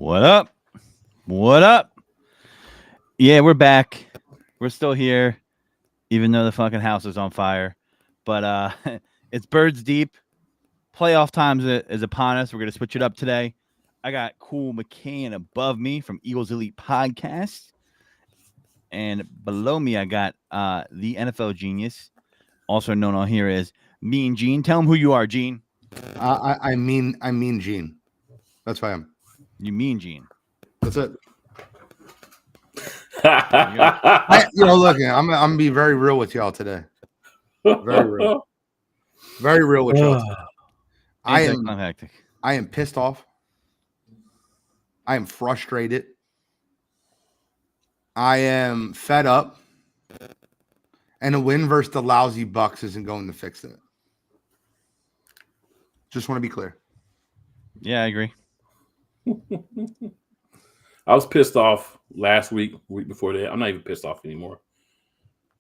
What up? What up? Yeah, we're back. We're still here, even though the fucking house is on fire. But it's birds deep. Playoff times is upon us. We're gonna switch it up today. I got Cool McCann above me from Eagles Elite Podcast, and below me I got the NFL Genius, also known on here as Mean Gene. Tell him who you are, Gene. I mean Gene. That's who I am. You mean Gene. That's it. Yeah. Look, I'm gonna be very real with y'all today. Very real. Very real with y'all today. I am pissed off. I am frustrated. I am fed up. And a win versus the lousy Bucks isn't going to fix it. Just want to be clear. Yeah, I agree. I was pissed off last week before that. I'm not even pissed off anymore.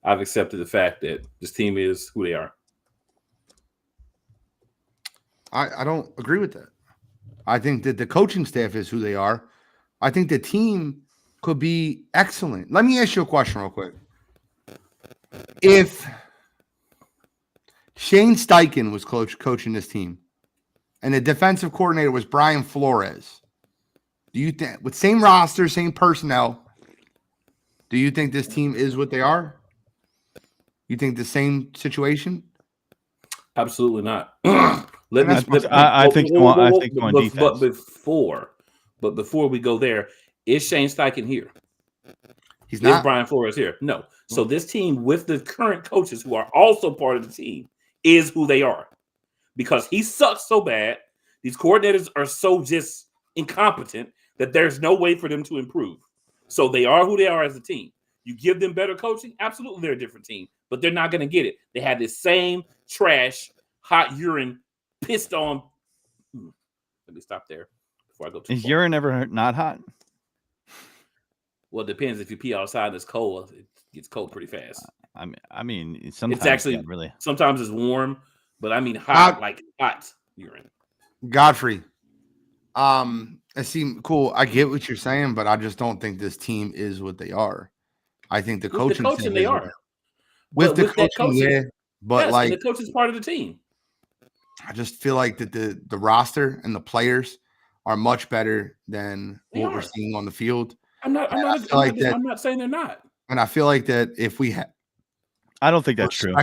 I've accepted the fact that this team is who they are. I don't agree with that. I think that the coaching staff is who they are. I think the team could be excellent. Let me ask you a question real quick. If Shane Steichen was coaching this team and the defensive coordinator was Brian Flores, do you think, with same roster, same personnel, do you think this team is what they are? You think the same situation? Absolutely not. I think on defense. But before we go there, is Shane Steichen here? He's not. Is Brian Flores here? No. So this team with the current coaches who are also part of the team is who they are. Because he sucks so bad, these coordinators are so just incompetent that there's no way for them to improve. So they are who they are as a team. You give them better coaching, absolutely they're a different team, but they're not going to get it. They have this same trash, hot urine, pissed on. Let me stop there before I go too Is far. urine ever not hot? Well, it depends. If you pee outside and it's cold, it gets cold pretty fast. I mean, sometimes It's actually really. Sometimes it's warm, but I mean hot, like hot urine. Godfrey, it seems cool. I get what you're saying, but I just don't think this team is what they are. I think the coaching they are. With the coaching, yeah. But yes, like the coach is part of the team. I just feel like that the roster and the players are much better than we're seeing on the field. I'm not saying they're not. And I feel like that if we had, I don't think that's true.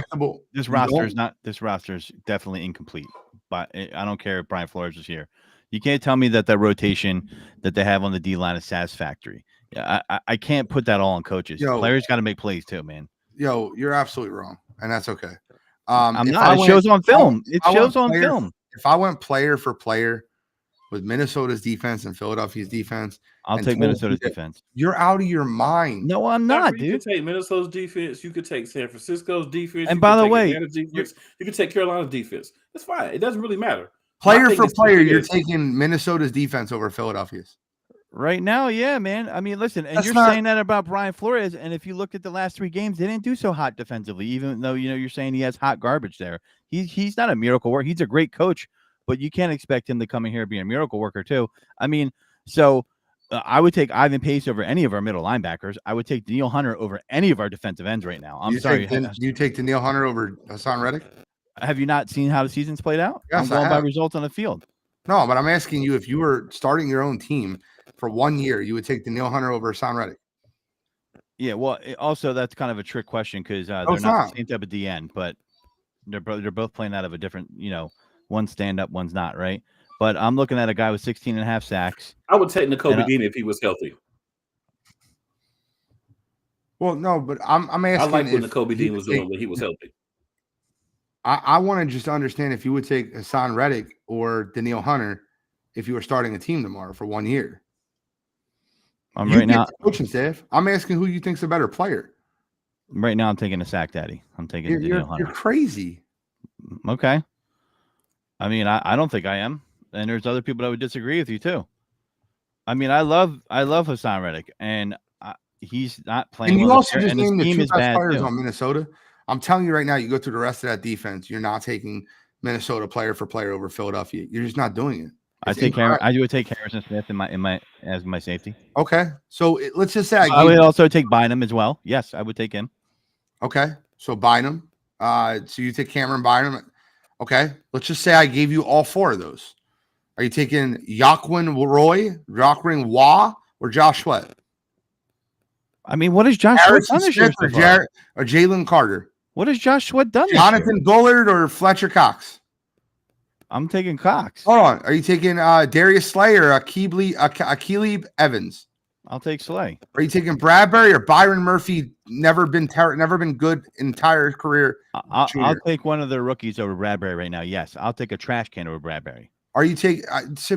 This roster is definitely incomplete. But I don't care if Brian Flores is here. You can't tell me that rotation that they have on the D line is satisfactory. Yeah, I can't put that all on coaches. Players got to make plays too, man. You're absolutely wrong, and that's okay. It shows on film. Film. If I went player for player with Minnesota's defense and Philadelphia's defense, I'll take Minnesota's defense. You're out of your mind. No, I'm not, dude. You could take Minnesota's defense. You could take San Francisco's defense. And by the way, you could take Carolina's defense. That's fine. It doesn't really matter. Player for player, you're taking Minnesota's defense over Philadelphia's. Right now, yeah, man. I mean, listen, and you're saying that about Brian Flores, and if you look at the last 3 games, they didn't do so hot defensively, even though, you're saying he has hot garbage there. He's not a miracle worker. He's a great coach, but you can't expect him to come in here and be a miracle worker too. I mean, so I would take Ivan Pace over any of our middle linebackers. I would take Danielle Hunter over any of our defensive ends right now. I'm sorry. Do you take Danielle Hunter over Hassan Reddick? Have you not seen how the season's played out? Yes, I'm going by results on the field. No, but I'm asking you, if you were starting your own team for 1 year, you would take Danielle Hunter over Hassan Reddick. Yeah, well, also that's kind of a trick question because they're not the same type of DN, but they're both playing out of a different, one's stand up, one's not, right? But I'm looking at a guy with 16 and a half sacks. I would take Nakobe Dean if he was healthy. Well, no, but I'm asking. I like what Nakobe Dean was doing when he was healthy. I want to just understand if you would take Hassan Reddick or Danielle Hunter if you were starting a team tomorrow for 1 year. Right now, coaching staff. I'm asking who you think's a better player. Right now, I'm taking a sack daddy. I'm taking Danielle Hunter. You're crazy. Okay. I mean, I don't think I am, and there's other people that would disagree with you too. I mean, I love Hassan Reddick, and he's not playing. And you also just named the 2 best players too. on Minnesota. I'm telling you right now, you go through the rest of that defense, you're not taking Minnesota player for player over Philadelphia. You're just not doing it. I take I would take Harrison Smith in my as my safety. Okay, so let's just say I would also take Bynum as well. Yes, I would take him. Okay, so Bynum. So you take Cameron Bynum. Okay, let's just say I gave you all 4 of those. Are you taking Yaquin Roy, Yaquin Wah, or Josh Sweat? I mean, what has Josh Sweat done this year or Jalen Carter? What has Josh Sweat done Jonathan Bullard or Fletcher Cox? I'm taking Cox. Hold on. Are you taking Darius Slay or Akili Evans? I'll take Slay. Are you taking Bradbury or Byron Murphy? Never been good entire career. I'll take one of the rookies over Bradbury right now. Yes, I'll take a trash can over Bradbury. Are you taking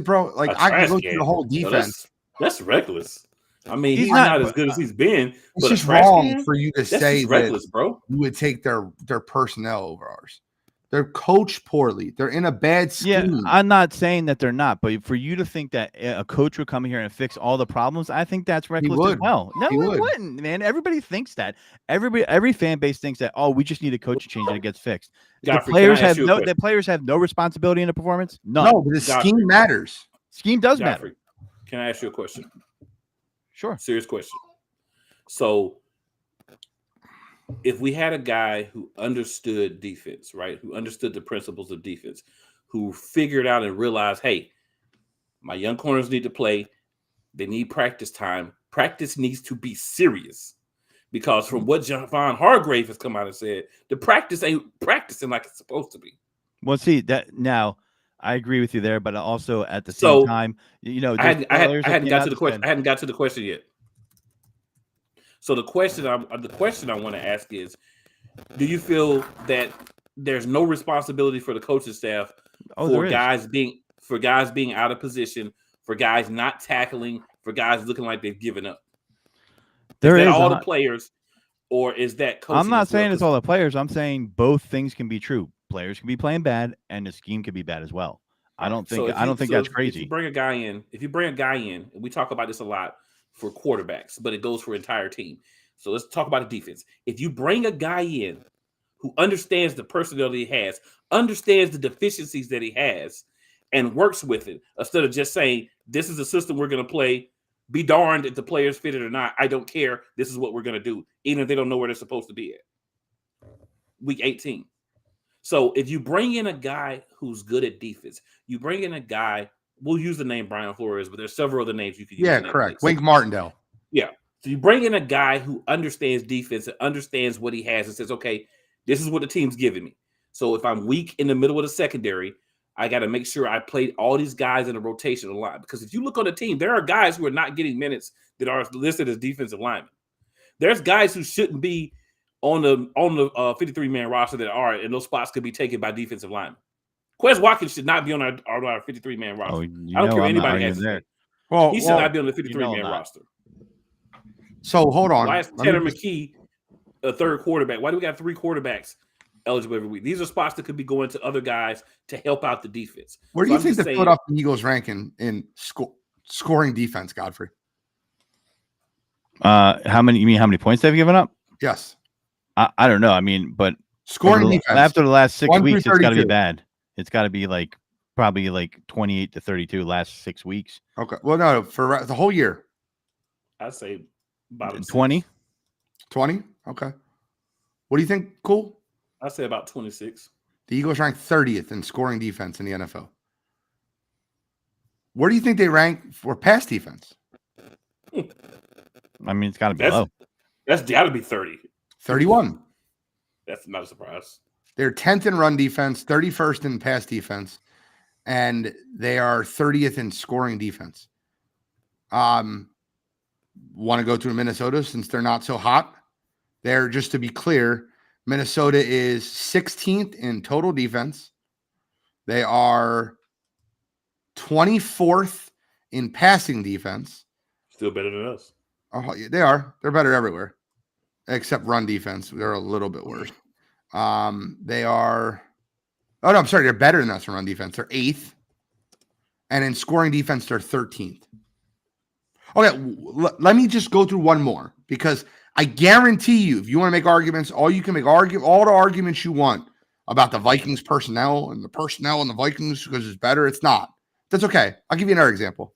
bro? Like I can go through the whole defense. That's reckless. I mean, he's not as good as he's been. It's just wrong for you to say reckless, bro. You would take their personnel over ours. They're coached poorly. They're in a bad scheme. Yeah, I'm not saying that they're not, but for you to think that a coach would come here and fix all the problems, I think that's reckless as well. No, it wouldn't, man. Everybody thinks that. Every fan base thinks that. Oh, we just need a coach change and it gets fixed. Godfrey, the players have no responsibility in the performance. None. No, but the scheme matters. Scheme does matter. Can I ask you a question? Sure. Serious question. So, if we had a guy who understood defense, right, who understood the principles of defense, who figured out and realized, hey, my young corners need to play. They need practice time. Practice needs to be serious. Because from what Javon Hargrave has come out and said, the practice ain't practicing like it's supposed to be. Well, see, that now I agree with you there, but also at the same time, I hadn't got to the question. I hadn't got to the question yet. So the question I want to ask is, do you feel that there's no responsibility for the coaching staff for guys being out of position, for guys not tackling, for guys looking like they've given up? Is that all the players, or is that coaching? I'm not saying it's all the players. I'm saying both things can be true. Players can be playing bad, and the scheme can be bad as well. I don't think that's crazy. If you bring a guy in, and we talk about this a lot for quarterbacks, but it goes for entire team. So let's talk about the defense. If you bring a guy in who understands the personnel that he has, understands the deficiencies that he has, and works with it, instead of just saying, this is the system we're going to play, be darned if the players fit it or not. I don't care. This is what we're going to do, even if they don't know where they're supposed to be at. Week 18. So if you bring in a guy who's good at defense, you bring in a guy, we'll use the name Brian Flores, but there's several other names you could use. Yeah, correct. Wink Martindale. Yeah. So you bring in a guy who understands defense and understands what he has and says, okay, this is what the team's giving me. So if I'm weak in the middle of the secondary, I got to make sure I play all these guys in a rotation a lot. Because if you look on the team, there are guys who are not getting minutes that are listed as defensive linemen. There's guys who shouldn't be on the 53-man roster that are, and those spots could be taken by defensive linemen. Quez Watkins should not be on our 53-man roster. I don't care what anybody has to say. Well, he should not be on the 53-man roster. So hold on. Why is Tanner McKee a third quarterback? Why do we got 3 quarterbacks eligible every week? These are spots that could be going to other guys to help out the defense. Where do you think the Philadelphia Eagles rank in scoring defense, Godfrey? How many points they've given up? Yes. I don't know. I mean, but scoring defense after the last 6 weeks, it's got to be bad. It's got to be probably 28 to 32 last 6 weeks. Okay. Well, no, for the whole year, I'd say about 20. 20. Okay. What do you think? Cool. I'd say about 26. The Eagles rank 30th in scoring defense in the NFL. Where do you think they rank for pass defense? I mean, it's got to be low. That's got to be 30. 31. That's not a surprise. They're 10th in run defense, 31st in pass defense, and they are 30th in scoring defense. Want to go to Minnesota since they're not so hot? They're, just to be clear, Minnesota is 16th in total defense. They are 24th in passing defense. Still better than us. Oh, they are. They're better everywhere, except run defense. They're a little bit worse. They are. Oh no, I'm sorry. They're better than us in run defense. They're 8th, and in scoring defense, they're 13th. Okay, let me just go through one more, because I guarantee you, if you want to make arguments, all you can make all the arguments you want about the Vikings personnel and the Vikings because it's better. It's not. That's okay. I'll give you another example.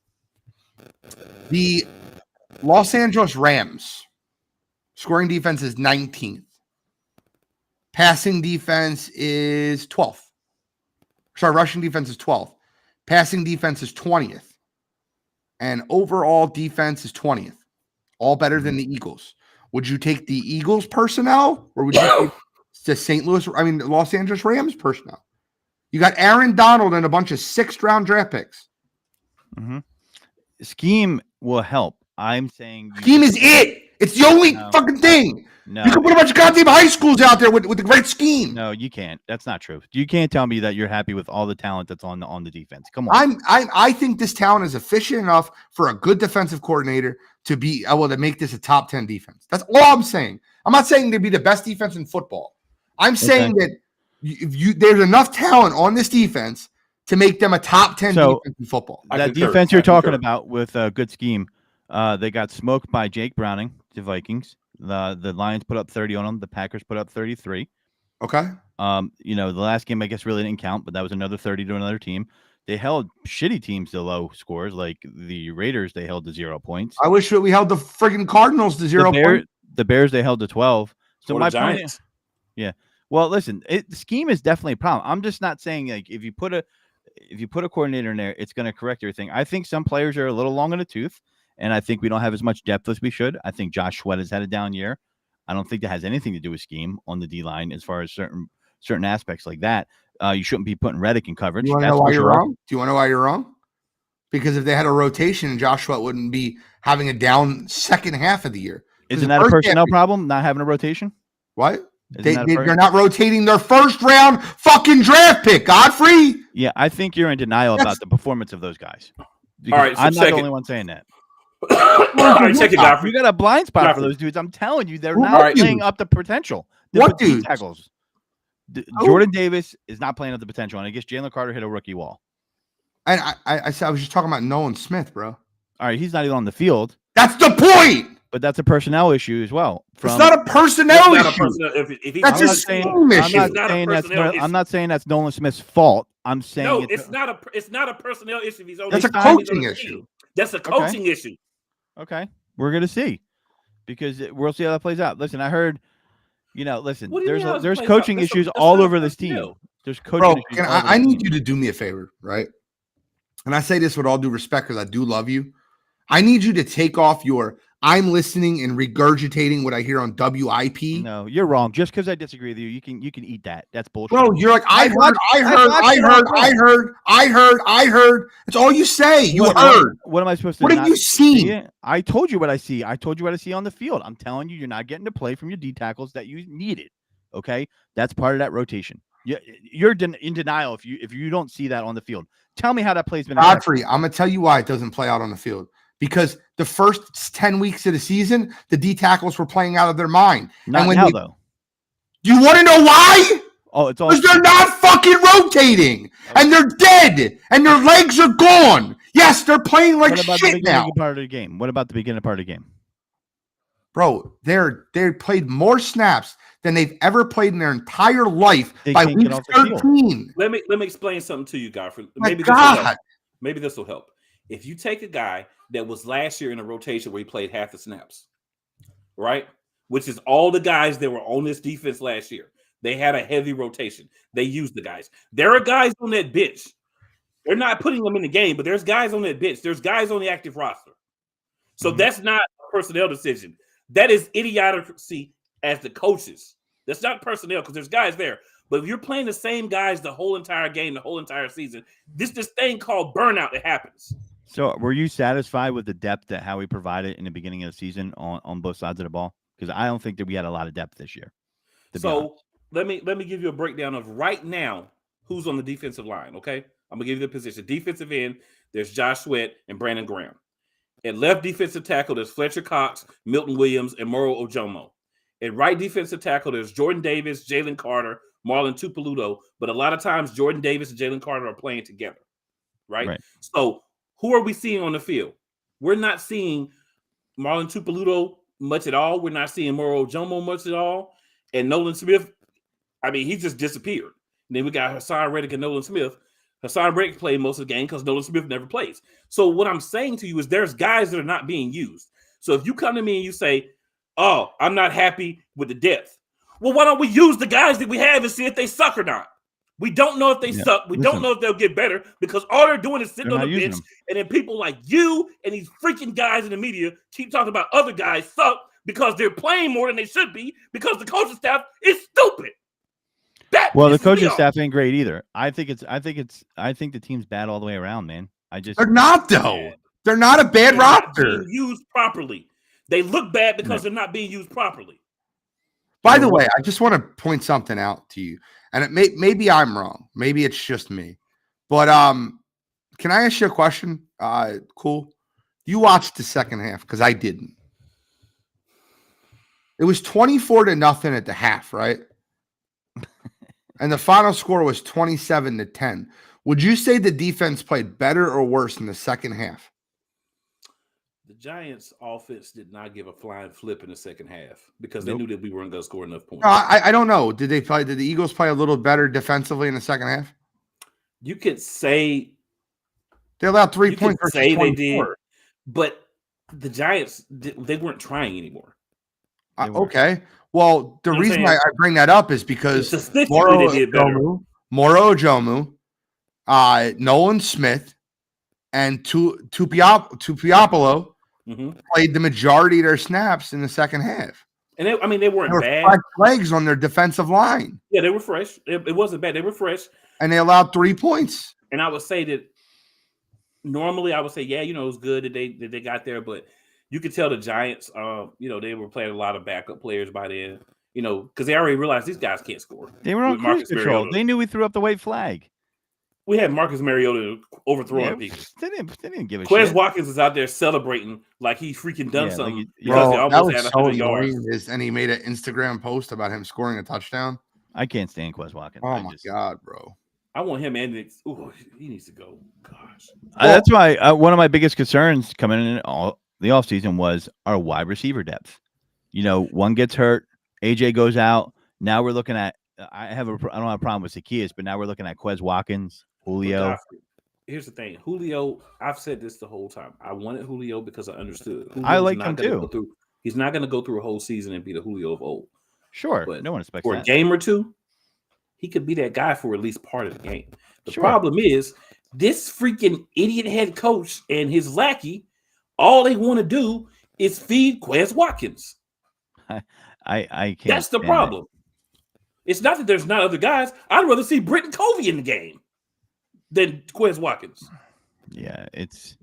The Los Angeles Rams scoring defense is 19th. Passing defense is 12th. Sorry, rushing defense is 12th. Passing defense is 20th. And overall defense is 20th. All better than the Eagles. Would you take the Eagles personnel or would you take the Los Angeles Rams personnel? You got Aaron Donald and a bunch of 6th-round draft picks. Mm-hmm. Scheme will help. I'm saying scheme is it. It's the only fucking thing. No, you can put a bunch of goddamn high schools out there with a great scheme. No, you can't. That's not true. You can't tell me that you're happy with all the talent that's on the defense. Come on. I think this talent is efficient enough for a good defensive coordinator to be able to make this a top 10 defense. That's all I'm saying. I'm not saying to be the best defense in football. I'm saying that there's enough talent on this defense to make them a top 10 defense in football. That defense you're talking about with a good scheme, they got smoked by Jake Browning, the Vikings. The Lions put up 30 on them. The Packers put up 33. Okay. The last game I guess really didn't count, but that was another 30 to another team. They held shitty teams to low scores, like the Raiders. They held to 0 points. I wish that we held the friggin' Cardinals to 0 points. The Bears they held to 12. So or my Giants. point, yeah. Well, listen, the scheme is definitely a problem. I'm just not saying like if you put a coordinator in there, it's going to correct everything. I think some players are a little long in the tooth. And I think we don't have as much depth as we should. I think Josh Sweat has had a down year. I don't think that has anything to do with scheme on the D-line as far as certain aspects like that. You shouldn't be putting Reddick in coverage. You want to know why you're wrong? Do you want to know why you're wrong? Because if they had a rotation, Josh Sweat wouldn't be having a down second half of the year. Isn't that a personnel problem, not having a rotation? What? They're not rotating their first round fucking draft pick, Godfrey. Yeah, I think you're in denial about the performance of those guys. All right, so I'm not the only one saying that. All right, check it, Godfrey. You got a blind spot for those dudes. I'm telling you, they're not playing up the potential. What dudes? Tackles. Jordan Davis is not playing up the potential, and I guess Jalen Carter hit a rookie wall. And I said I was just talking about Nolan Smith, bro. All right, he's not even on the field. That's the point. But that's a personnel issue as well. It's not a personnel issue. That's a scheme issue. I'm not saying that's Nolan Smith's fault. I'm saying no, it's not a personnel issue. That's a coaching issue. That's a coaching issue. Okay, we're gonna see because we'll see how that plays out. Listen, I heard, listen, there's coaching issues all over this team. There's coaching issues. I need you to do me a favor, right? And I say this with all due respect because I do love you. I need you to take off your I'm listening and regurgitating what I hear on WIP. No, you're wrong. Just because I disagree with you, you can eat that. That's bullshit. Bro, you're like, I heard. It's all you say. You heard. What am I supposed to What have you seen? I told you what I see. I told you what I see on the field. I'm telling you, you're not getting to play from your D tackles that you needed. Okay? That's part of that rotation. You're in denial if you don't see that on the field. Tell me how that play's been. Godfrey, I'm going to tell you why it doesn't play out on the field. Because the first 10 weeks of the season, the D tackles were playing out of their mind. Not now, though. You want to know why? Oh, it's all because they're not fucking rotating, and they're dead, and their legs are gone. Yes, they're playing like shit now. Part of the game. What about the beginning part of the game, bro? They played more snaps than they've ever played in their entire life by week 13. Let me explain something to you, Godfrey. Maybe this will help. If you take a guy that was last year in a rotation where he played half the snaps, right? Which is all the guys that were on this defense last year. They had a heavy rotation. They used the guys. There are guys on that bench. They're not putting them in the game, but there's guys on that bench. There's guys on the active roster. So that's not a personnel decision. That is idiocy as the coaches. That's not personnel because there's guys there. But if you're playing the same guys the whole entire game, the whole entire season, this thing called burnout that happens. So were you satisfied with the depth that Howie provided in the beginning of the season on both sides of the ball? Because I don't think that we had a lot of depth this year. So let me give you a breakdown of right now who's on the defensive line, okay? I'm going to give you the position. Defensive end, there's Josh Sweat and Brandon Graham. At left defensive tackle, there's Fletcher Cox, Milton Williams, and Moro Ojomo. At right defensive tackle, there's Jordan Davis, Jalen Carter, Marlon Tupeluto. But a lot of times, Jordan Davis and Jalen Carter are playing together, right? So who are we seeing on the field? We're not seeing Marlon Tupeluto much at all. We're not seeing Moro Ojomo much at all. And Nolan Smith, I mean, he just disappeared. And then we got Hassan Reddick and Nolan Smith. Hassan Reddick played most of the game because Nolan Smith never plays. So what I'm saying to you is there's guys that are not being used. So if you come to me and you say, oh, I'm not happy with the depth. Well, why don't we use the guys that we have and see if they suck or not? We don't know if they suck. We don't know if they'll get better because all they're doing is sitting on the bench. And then people like you and these freaking guys in the media keep talking about other guys suck because they're playing more than they should be because the coaching staff is stupid. The coaching staff ain't great either. I think the team's bad all the way around, man. They're not though. They're not a bad roster. Not being used properly. They look bad because they're not being used properly. By the way, I just want to point something out to you, and maybe I'm wrong. Maybe it's just me, but can I ask you a question? Cool. You watched the second half because I didn't. It was 24-0 at the half, right? And the final score was 27-10. Would you say the defense played better or worse in the second half? The Giants' offense did not give a flying flip in the second half because they knew that we weren't going to score enough points. No, I don't know. Did the Eagles play a little better defensively in the second half? You could say they allowed 3 points. Say they did, but the Giants they weren't trying anymore. Okay. Well, the reason I bring that up is because Moro Ojomu, Nolan Smith, and Tupiopolo played the majority of their snaps in the second half. And they weren't bad. Fresh legs on their defensive line. Yeah, they were fresh. It wasn't bad. They were fresh. And they allowed 3 points. And I would say that normally I would say, yeah, it was good that they got there, but you could tell the Giants, they were playing a lot of backup players by then, because they already realized these guys can't score. They were on cruise control. They knew we threw up the white flag. We had Marcus Mariota overthrowing people. They didn't give a shit. Quez Watkins is out there celebrating like he freaking done something because they almost had 100 yards. And he made an Instagram post about him scoring a touchdown. I can't stand Quez Watkins. Oh my God, bro. I want him and he needs to go. Gosh. That's why one of my biggest concerns coming in all the offseason was our wide receiver depth. One gets hurt, AJ goes out. Now we're looking at I don't have a problem with Zacchaeus, but now we're looking at Quez Watkins, Julio. Here's the thing. Julio, I've said this the whole time. I wanted Julio because I understood. I like him too. He's not going to go through a whole season and be the Julio of old. Sure. But no one expects for that. A game or two, he could be that guy for at least part of the game. The problem is this freaking idiot head coach and his lackey, all they want to do is feed Quez Watkins. I can't. That's the problem. It's not that there's not other guys. I'd rather see Britton Covey in the game than Quez Watkins. Yeah, it's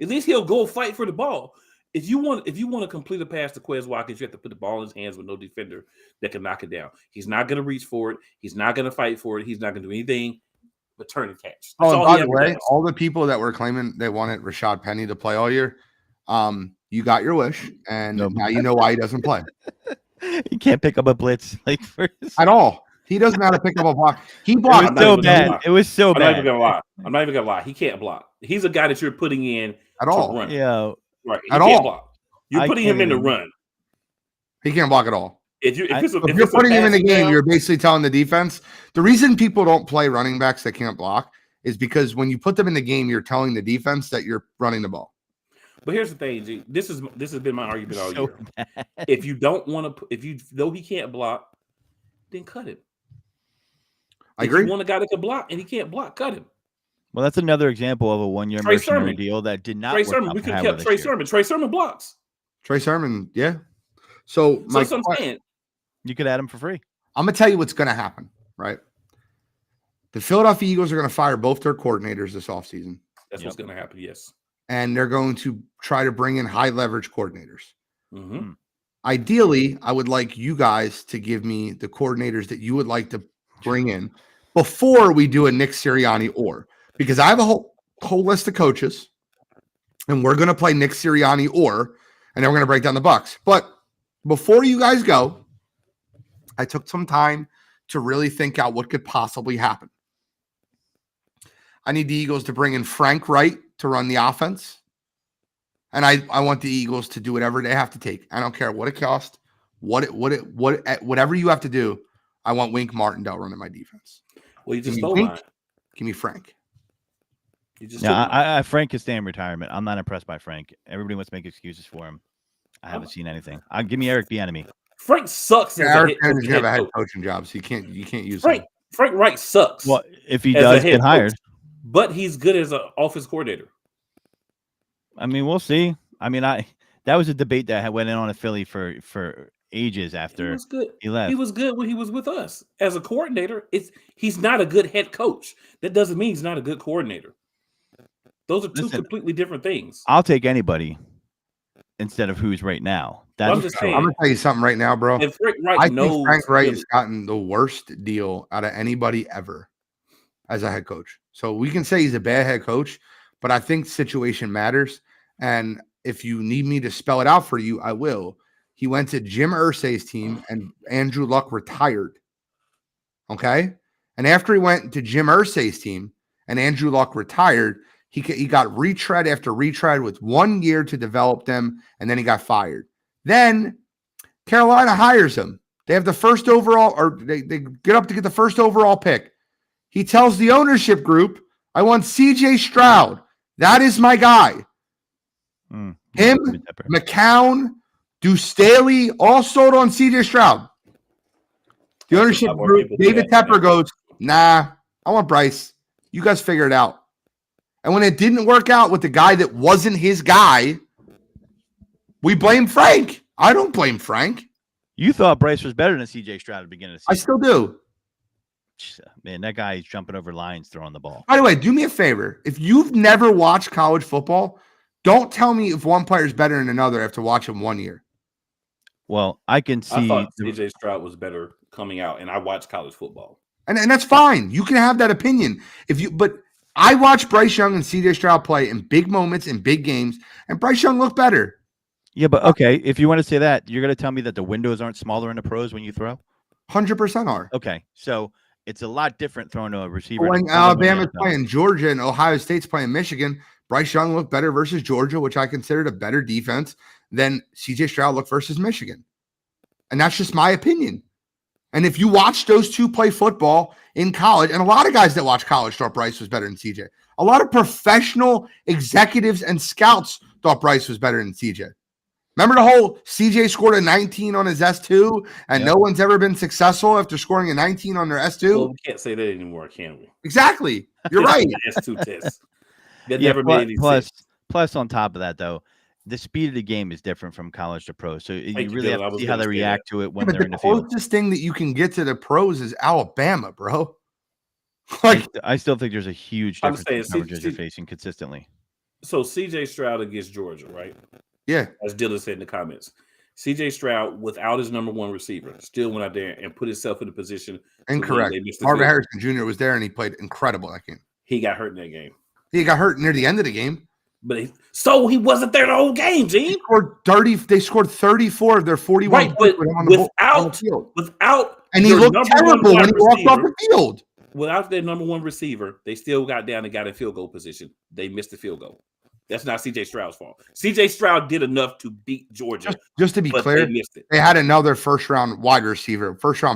at least he'll go fight for the ball. If you want to complete a pass to Quez Watkins, you have to put the ball in his hands with no defender that can knock it down. He's not going to reach for it. He's not going to fight for it. He's not going to do anything but turn and catch. That's and by the way, all the people that were claiming they wanted Rashad Penny to play all year, you got your wish, and now you know why he doesn't play. He can't pick up a blitz at all. He doesn't know how to pick up a block. He blocked. It was so bad. It was so bad. I'm not even gonna lie. He can't block. He's a guy that you're putting in at all. Run. Yeah, right. He can't block. You're putting him in to run. He can't block at all. If you're putting him in the game, you're basically telling the defense. The reason people don't play running backs that can't block is because when you put them in the game, you're telling the defense that you're running the ball. But here's the thing, G. This has been my argument all year. Bad. If you don't want to, if you know he can't block, then cut him. I agree. If you want a guy that can block and he can't block, cut him. Well, that's another example of a one-year mercenary deal that did not. Trey Sermon. We could have kept Trey Sermon. Trey Sermon blocks. Trey Sermon, yeah. So that's what I'm saying. You could add him for free. I'm gonna tell you what's gonna happen, right? The Philadelphia Eagles are gonna fire both their coordinators this offseason. That's what's gonna happen, yes. And they're going to try to bring in high leverage coordinators. Mm-hmm. Ideally, I would like you guys to give me the coordinators that you would like to bring in before we do a Nick Sirianni because I have a whole list of coaches and we're going to play Nick Sirianni and then we're going to break down the Bucs. But before you guys go, I took some time to really think out what could possibly happen. I need the Eagles to bring in Frank Wright to run the offense. And I want the Eagles to do whatever they have to take. I don't care what it costs, whatever you have to do. I want Wink Martindale running my defense. Well, you just stole mine. Give me Frank. You just Yeah, took mine. I Frank can stay in retirement. I'm not impressed by Frank. Everybody wants to make excuses for him. I haven't seen anything. Give me Eric Bieniemy. Frank sucks as a Eric head, Bieniemy's gonna have a head coach. coaching job, so you can't use Frank him. Wright sucks. Well, if he as a does head get hired, coach, but he's good as an offense coordinator. I mean, we'll see. I mean, that was a debate that went in on a Philly for ages He after was good. he left. He was good when he was with us as a coordinator. He's not a good head coach. That doesn't mean he's not a good coordinator. Those are two completely different things. I'll take anybody instead of who's right now. I'm just saying. I'm gonna tell you something right now, bro. And Frank Wright I knows think Frank Wright Philly. has gotten the worst deal out of anybody ever as a head coach. So we can say he's a bad head coach, but I think situation matters. And if you need me to spell it out for you, I will. He went to Jim Irsay's team and Andrew Luck retired. Okay. And after he went to Jim Irsay's team and Andrew Luck retired, he got retread after retread with 1 year to develop them, and then he got fired. Then Carolina hires him. They have the first overall, or they get up to get the first overall pick. He tells the ownership group, I want CJ Stroud. That is my guy. Him, McCown, Deuce Staley, all sold on CJ Stroud. The ownership group, David Tepper goes, nah, I want Bryce. You guys figure it out. And when it didn't work out with the guy that wasn't his guy, we blame Frank. I don't blame Frank. You thought Bryce was better than CJ Stroud at the beginning of the I season. still do. Man, that guy is jumping over lines throwing the ball. By the way, do me a favor. If you've never watched college football, don't tell me if one player is better than another after watching 1 year. Well, I can see. I thought CJ Stroud was better coming out, and I watched college football. And that's fine. You can have that opinion. But I watched Bryce Young and CJ Stroud play in big moments, in big games, and Bryce Young looked better. Yeah, but okay, if you want to say that, you're going to tell me that the windows aren't smaller in the pros when you throw? 100% are. Okay, so it's a lot different throwing to a receiver. When Alabama's playing Georgia and Ohio State's playing Michigan, Bryce Young looked better versus Georgia, which I considered a better defense than CJ Stroud looked versus Michigan. And that's just my opinion. And if you watch those two play football in college, and a lot of guys that watch college thought Bryce was better than CJ. A lot of professional executives and scouts thought Bryce was better than CJ. Remember the whole CJ scored a 19 on his S2 and no one's ever been successful after scoring a 19 on their S2? Well, we can't say that anymore, can we? Exactly. You're right. S2 test. That never made any sense. Plus, on top of that, though, the speed of the game is different from college to pro. So you really have to see how they react to it when they're in the field. The closest thing that you can get to the pros is Alabama, bro. Like, I still think there's a huge difference in coverages you're facing consistently. So CJ Stroud against Georgia, right? Yeah. As Dylan said in the comments. CJ Stroud, without his number one receiver, still went out there and put himself in a position. Incorrect. Marvin Harrison Jr. was there and he played incredible that game. He got hurt in that game. He got hurt near the end of the game. But he wasn't there the whole game, Gene. They scored 34 of their 41 right, but without and he looked terrible when he walked off the field. Without their number one receiver, they still got down and got in field goal position. They missed the field goal. That's not CJ Stroud's fault. CJ Stroud did enough to beat Georgia. Just to be clear, they had another first round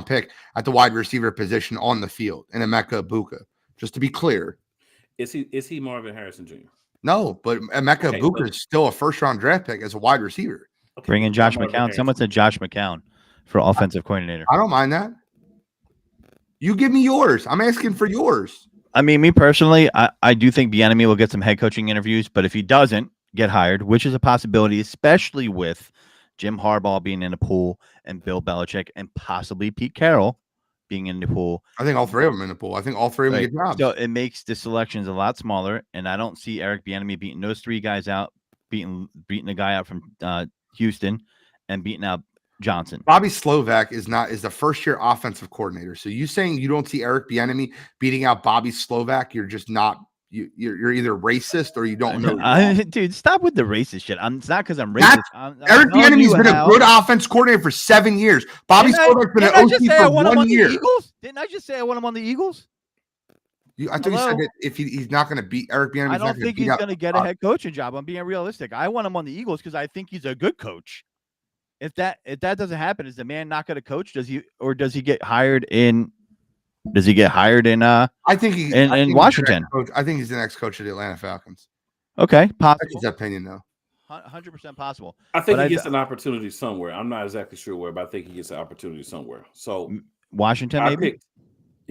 pick at the wide receiver position on the field in Emeka Egbuka. Just to be clear. Is he Marvin Harrison Jr.? No, but Emeka Egbuka is still a first round draft pick as a wide receiver. Okay, bring in Josh McCown. Someone said Josh McCown for offensive coordinator. I don't mind that. You give me yours. I'm asking for yours. I mean, me personally, I do think Bieniemy will get some head coaching interviews, but if he doesn't get hired, which is a possibility, especially with Jim Harbaugh being in the pool and Bill Belichick and possibly Pete Carroll being in the pool. I think all three of them in the pool. I think all three of them get jobs. So it makes the selections a lot smaller, and I don't see Eric Bieniemy beating those three guys out, beating the guy out from Houston and beating out Johnson. Bobby Slovak is the first year offensive coordinator. So you saying you don't see Eric Bieniemy beating out Bobby Slovak? You're just not. You're either racist or you don't know. Dude, stop with the racist shit. It's not because I'm racist. Eric Bieniemy's been a good offense coordinator for 7 years. Bobby Slovak's been an OC for 1 year. Didn't I just say I want him on the Eagles? I thought you said that if he's not going to beat Eric Bieniemy, I don't think he's going to get a head coaching job. I'm being realistic. I want him on the Eagles because I think he's a good coach. If that doesn't happen, is the man not going to coach? Does he get hired in Does he get hired in I think he in I think he's the Washington? next coach. I think he's the next coach of the Atlanta Falcons. Okay, That's possible. his opinion, though. 100% possible. I think But he gets an opportunity somewhere. I'm not exactly sure where, but I think he gets an opportunity somewhere. So Washington, maybe.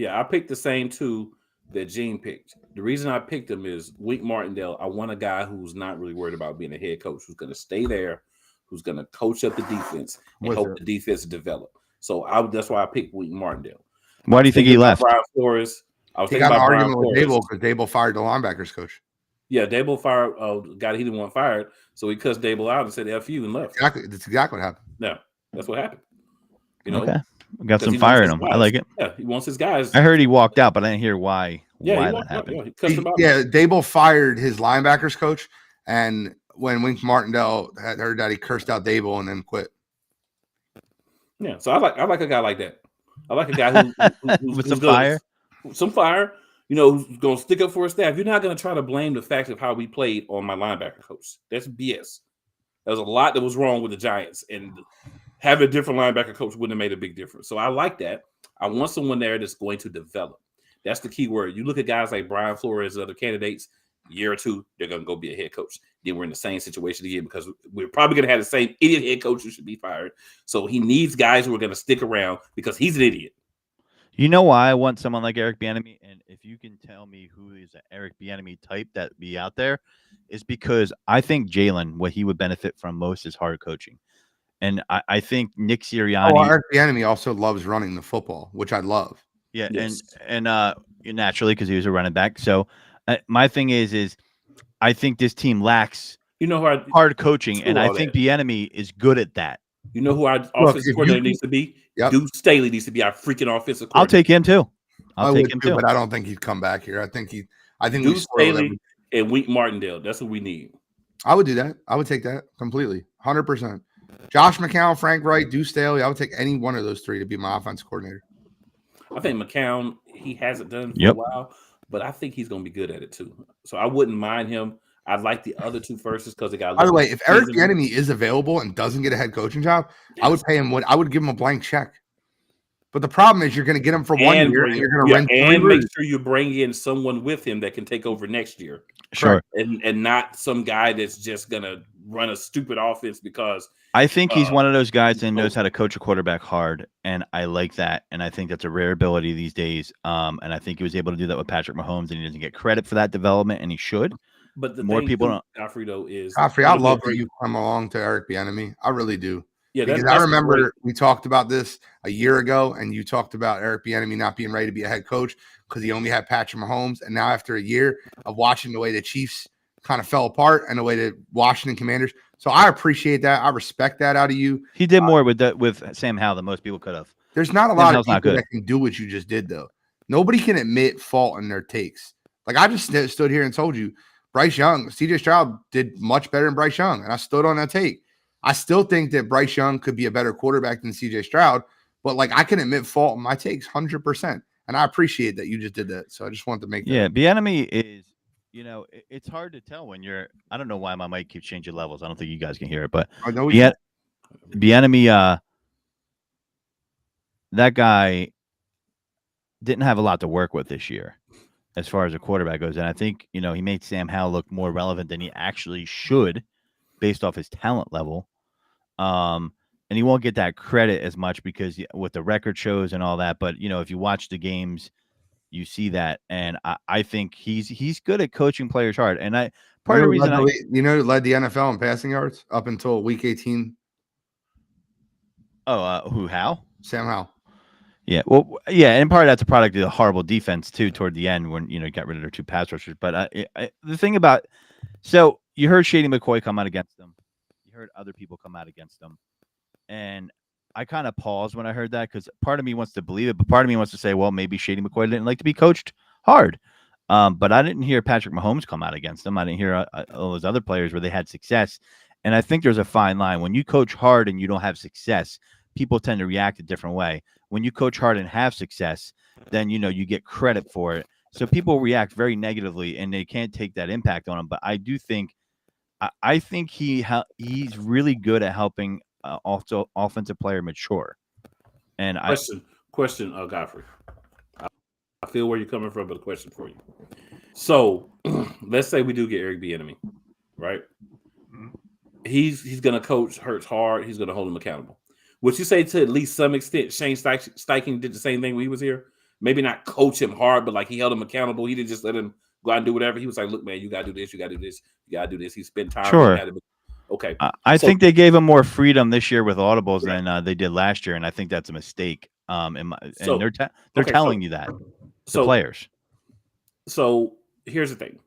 I picked the same two that Gene picked. The reason I picked him is Wink Martindale. I want a guy who's not really worried about being a head coach, who's going to stay there, who's going to coach up the defense and hope the defense develop. So that's why I picked Wink Martindale. Why do you think he left? Brian Flores. I was He thinking got about an Brian argument with Flores. Dable because Dable fired the linebackers coach. Yeah, Dable fired a guy he didn't want fired, so he cussed Dable out and said "F you" and left. Exactly, that's exactly what happened. No, that's what happened. You know, Okay, got some fire in him. I like it. Yeah, he wants his guys. I heard he walked out, but I didn't hear why. Yeah, why that happened. Dable fired his linebackers coach, and when Wink Martindale had heard that, he cursed out Dable and then quit. Yeah, so I like a guy like that. I like a guy who's with some fire. Some fire. You know, who's going to stick up for his staff. You're not going to try to blame the fact of how we played on my linebacker coach. That's BS. There was a lot that was wrong with the Giants, and having a different linebacker coach wouldn't have made a big difference. So I like that. I want someone there that's going to develop. That's the key word. You look at guys like Brian Flores and other candidates, year or two, they're going to go be a head coach. Then we're in the same situation again because we're probably going to have the same idiot head coach who should be fired. So he needs guys who are going to stick around because he's an idiot. You know why I want someone like Eric Bieniemy, and if you can tell me who is an Eric Bieniemy type that be out there, is because I think Jalen, what he would benefit from most is hard coaching, and I think Nick Sirianni. Oh, Eric Bieniemy also loves running the football, which I love. Yeah, yes. and naturally because he was a running back. So my thing is I think this team lacks hard coaching, and I think Bieniemy is good at that. You know who our offensive coordinator needs to be? Yep. Deuce Staley needs to be our freaking offensive coordinator. I'll take him too. I'll take him too, but I don't think he'd come back here. I think Deuce Staley and Wink Martindale. That's what we need. I would do that. I would take that completely, 100%. Josh McCown, Frank Wright, Deuce Staley. I would take any one of those three to be my offensive coordinator. I think McCown, he hasn't done it for a while, but I think he's going to be good at it too. So I wouldn't mind him. I'd like the other two firsts because they got. By the way, if Eric Bieniemy is available and doesn't get a head coaching job, I would pay him. I would give him a blank check. But the problem is, you're going to get him for 1 year, and you're going to rent. And make sure you bring in someone with him that can take over next year. Sure, and not some guy that's just going to run a stupid offense because. I think he's one of those guys that knows how to coach a quarterback hard, and I like that. And I think that's a rare ability these days. And I think he was able to do that with Patrick Mahomes, and he doesn't get credit for that development, and he should. But the more people don't. Godfrey, though, is Godfrey. I love that you come along to Eric Bieniemy. I really do. Yeah, because I remember we talked about this a year ago, and you talked about Eric Bieniemy not being ready to be a head coach because he only had Patrick Mahomes. And now, after a year of watching the way the Chiefs kind of fell apart and the way the Washington Commanders, so I appreciate that. I respect that out of you. He did more with Sam Howell than most people could have. There's not a lot of people that can do what you just did, though. Nobody can admit fault in their takes. Like I just stood here and told you, Bryce Young, CJ Stroud did much better than Bryce Young, and I stood on that take. I still think that Bryce Young could be a better quarterback than CJ Stroud, but like I can admit fault in my takes 100%, and I appreciate that you just did that. So I just wanted to make that. Yeah, Bieniemy is, it's hard to tell when you're. I don't know why my mic keeps changing levels. I don't think you guys can hear it, but I know Bieniemy, that guy didn't have a lot to work with this year as far as a quarterback goes, and I think he made Sam Howell look more relevant than he actually should, based off his talent level. And he won't get that credit as much because with the record shows and all that. But, if you watch the games, you see that. And I think he's good at coaching players hard. And part of the reason led the NFL in passing yards up until week 18. Oh, who, Howell? Sam Howell. Yeah. Well, yeah. And part of that's a product of the horrible defense too, toward the end when, got rid of their two pass rushers. But the thing about, so you heard Shady McCoy come out against them. You heard other people come out against them. And I kind of paused when I heard that because part of me wants to believe it, but part of me wants to say, well, maybe Shady McCoy didn't like to be coached hard. But I didn't hear Patrick Mahomes come out against them. I didn't hear all those other players where they had success. And I think there's a fine line. When you coach hard and you don't have success, people tend to react a different way. When you coach hard and have success, then, you get credit for it. So people react very negatively and they can't take that impact on them. But I do think, I think he's really good at helping also offensive player mature. And question, Godfrey. I feel where you're coming from, but a question for you. So let's say we do get Eric Bieniemy, right? He's gonna coach Hurts hard. He's gonna hold him accountable. Would you say to at least some extent Shane Steichen did the same thing when he was here? Maybe not coach him hard, but like he held him accountable. He didn't just let him go out and do whatever. He was like, look, man, you gotta do this, you gotta do this, you gotta do this. He spent time. Sure. Okay. I think they gave him more freedom this year with audibles Right. than they did last year, and I think that's a mistake. And So- they're okay, telling you that, the So players. So here's the thing.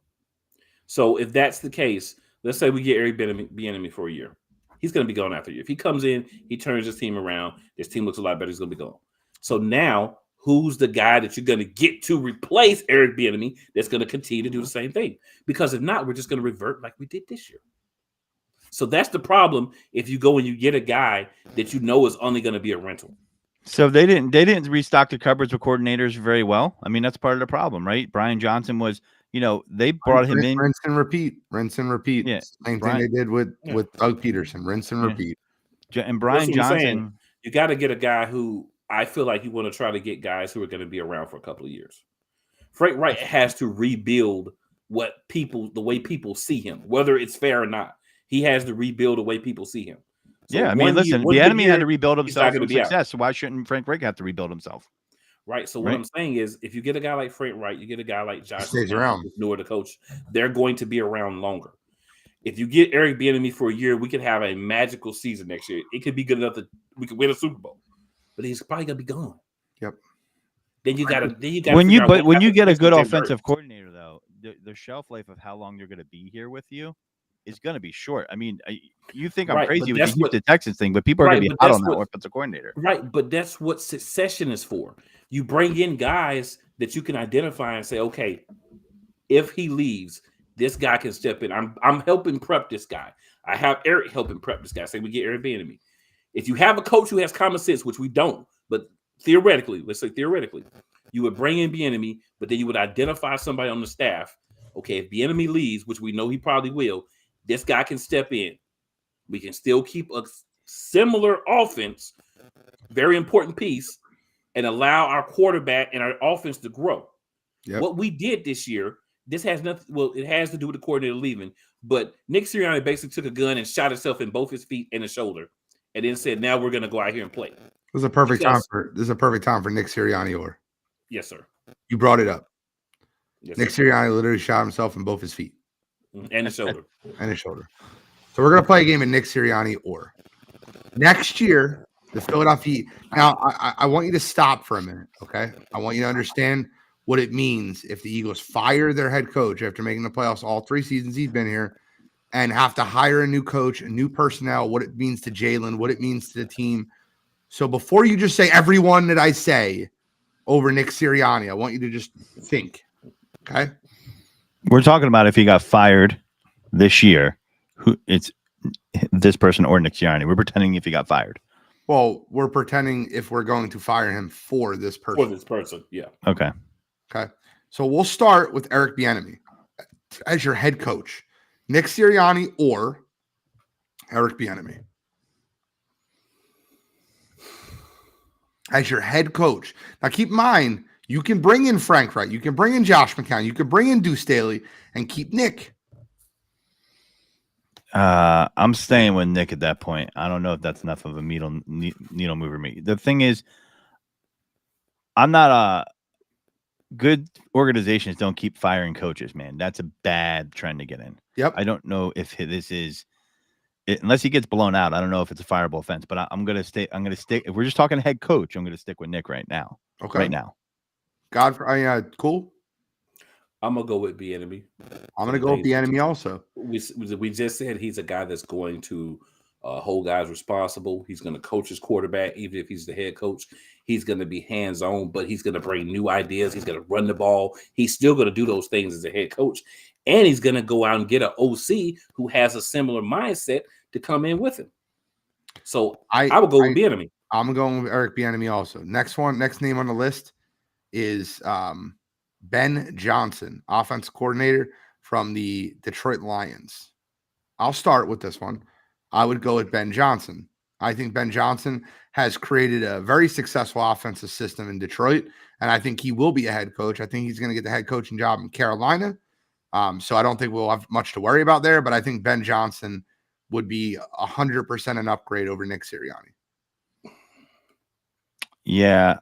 So if that's the case, let's say we get Eric Bieniemy for a year. He's going to be gone after a year. If he comes in, he turns his team around. This team looks a lot better. He's going to be gone. So now, who's the guy that you're going to get to replace Eric Bieniemy that's going to continue to do the same thing? Because if not, we're just going to revert like we did this year. So that's the problem. If you go and you get a guy that you know is only going to be a rental. So they didn't restock the cupboards with coordinators very well. I mean, that's part of the problem, right? Brian Johnson was, they brought him in. Rinse and repeat. Rinse and repeat. Yeah, Same Brian- thing they did with Doug Peterson. Rinse and Yeah. repeat. And Brian That's what I'm saying. Johnson. You got to get a guy who I feel like you want to try to get guys who are going to be around for a couple of years. Frank Wright has to rebuild the way people see him, whether it's fair or not. He has to rebuild the way people see him. So Yeah, I mean, listen, the enemy had to rebuild himself from be out. success. So why shouldn't Frank Reich have to rebuild himself? Right. So what Right. I'm saying is, if you get a guy like Frank Wright, you get a guy like Josh Stays McCown, around. who's newer to coach, they're going to be around longer. If you get Eric Bieniemy for a year, we could have a magical season next year. It could be good enough that we could win a Super Bowl, but he's probably gonna be gone. Yep. Then you got to When you get a happens good with Jim offensive coordinator, though, the shelf life of how long you're going to be here with you is going to be short. I mean, you think I'm Right, crazy but with that's the what- Houston Texans thing, but people are Right, going to be but hot that's on that what- offensive coordinator. Right, but that's what succession is for. You bring in guys that you can identify and say, okay, if he leaves, this guy can step in. I'm helping prep this guy. I have Eric helping prep this guy. Say we get Eric Bieniemy. If you have a coach who has common sense, which we don't, but theoretically, let's say theoretically, you would bring in Bieniemy, but then you would identify somebody on the staff. Okay, if Bieniemy leaves, which we know he probably will, this guy can step in. We can still keep a similar offense, very important piece, and allow our quarterback and our offense to grow. Yep. What we did this year, this has nothing. Well, it has to do with the coordinator leaving, but Nick Sirianni basically took a gun and shot himself in both his feet and his shoulder, and then said, "Now we're going to go out here and play." This is a perfect Because- time for Nick Sirianni. Or Yes, sir. you brought it up. Yes, Nick sir. Sirianni literally shot himself in both his feet And his shoulder. and his shoulder. So we're gonna play a game of Nick Sirianni or next year. The Philadelphia. Now I want you to stop for a minute, okay? I want you to understand what it means if the Eagles fire their head coach after making the playoffs all 3 seasons he's been here, and have to hire a new coach, a new personnel. What it means to Jalen, what it means to the team. So before you just say everyone that I say over Nick Sirianni, I want you to just think, okay? We're talking about if he got fired this year, who it's this person or Nick Sirianni. We're pretending if he got fired. Well, we're pretending if we're going to fire him for this For person. this person, yeah. Okay. Okay. So we'll start with Eric Bieniemy as your head coach. Nick Sirianni or Eric Bieniemy as your head coach. Now keep in mind, you can bring in Frank Wright, you can bring in Josh McCown, you can bring in Deuce Staley and keep Nick. I'm staying with Nick at that point. I don't know if that's enough of a needle mover. Me. The thing is, I'm not good organizations don't keep firing coaches, man. That's a bad trend to get in. Yep. I don't know if this is unless he gets blown out. I don't know if it's a fireable offense, but I'm gonna stay. I'm gonna stick. If we're just talking head coach, I'm gonna stick with Nick right now. Okay. Right now. Cool. I'm gonna go with Bieniemy. I'm gonna go with Bieniemy also. We just said he's a guy that's going to hold guys responsible. He's going to coach his quarterback, even if he's the head coach. He's going to be hands-on, but he's going to bring new ideas. He's going to run the ball. He's still going to do those things as a head coach, and he's going to go out and get an OC who has a similar mindset to come in with him. So I would go with Bieniemy. I'm going with Eric Bieniemy also. Next name on the list is Ben Johnson, offense coordinator from the Detroit Lions. I'll start with this one. I would go with Ben Johnson. I think Ben Johnson has created a very successful offensive system in Detroit, and I think he will be a head coach. I think he's going to get the head coaching job in Carolina. So I don't think we'll have much to worry about there, but I think Ben Johnson would be 100% an upgrade over Nick Sirianni. Yeah.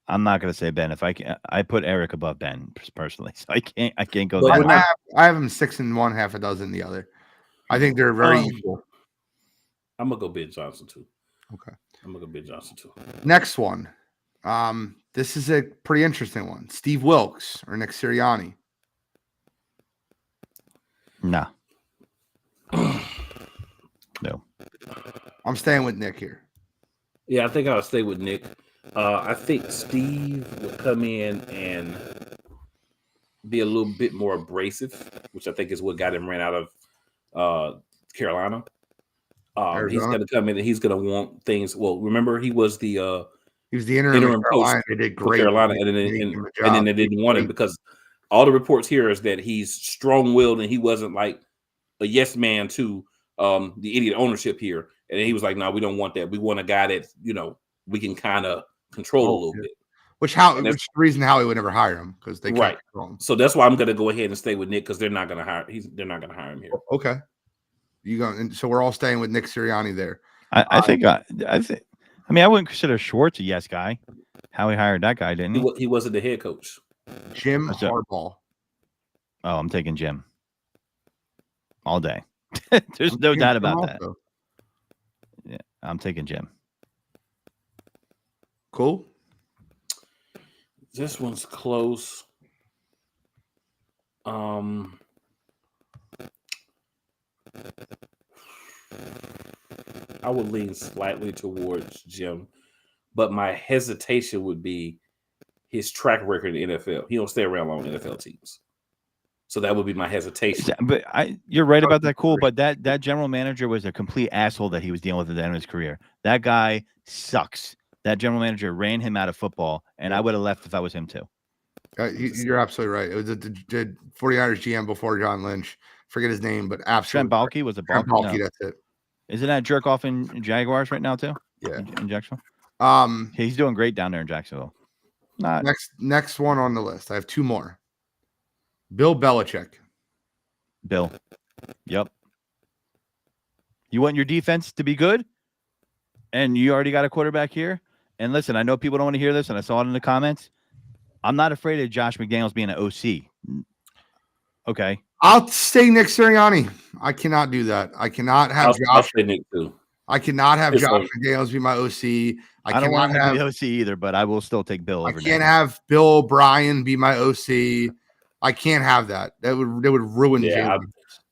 I'm not going to say Ben. If I put Eric above Ben personally, so I can't go But that way. I have him 6 in one, half a dozen in the other. I think they're very equal. I'm gonna go Ben Johnson too. Okay. I'm gonna go Ben Johnson too. Next one. This is a pretty interesting one. Steve Wilkes or Nick Sirianni? No. No. I'm staying with Nick here. Yeah, I think I'll stay with Nick. I think Steve would come in and be a little bit more abrasive, which I think is what got him ran out of Carolina. He's going to come in and he's going to want things. Well, remember he was the interim coach. They did for great. Carolina, and then they didn't want him because all the reports here is that he's strong-willed and he wasn't like a yes man to the idiot ownership here. And he was like, "No, we don't want that. We want a guy that we can kind of control a little bit." Which the reason Howie would never hire him because they can't control him. So that's why I'm going to go ahead and stay with Nick because they're not going to hire. They're not going to hire him here. Okay, so we're all staying with Nick Sirianni there. I think. I mean, I wouldn't consider Schwartz a yes guy. Howie hired that guy, didn't he? He wasn't the head coach. Jim Harbaugh. Oh, I'm taking Jim all day. There's no doubt about that. Yeah, I'm taking Jim. Cool. This one's close. I would lean slightly towards Jim, but my hesitation would be his track record in the NFL. He don't stay around long NFL teams. So that would be my hesitation. But you're right about that, cool. But that general manager was a complete asshole that he was dealing with at the end of his career. That guy sucks. That general manager ran him out of football, and I would have left if I was him too. You're absolutely right. It was the 49ers GM before John Lynch. Forget his name, but absolutely. Trent Baalke was a Trent Baalke, no. That's it. Isn't that jerk off in Jaguars right now too? Yeah, in Jacksonville. He's doing great down there in Jacksonville. Next one on the list. I have two more. Bill Belichick. Bill. Yep. You want your defense to be good, and you already got a quarterback here. And listen, I know people don't want to hear this, and I saw it in the comments. I'm not afraid of Josh McDaniels being an OC. Okay. I'll say Nick Sirianni. I cannot do that. I cannot have Josh. Nick too. I cannot have Josh McDaniels be my OC. I don't want him to be OC either, but I will still take Bill. I can't have Bill O'Brien be my OC. I can't have that. That would ruin. Yeah,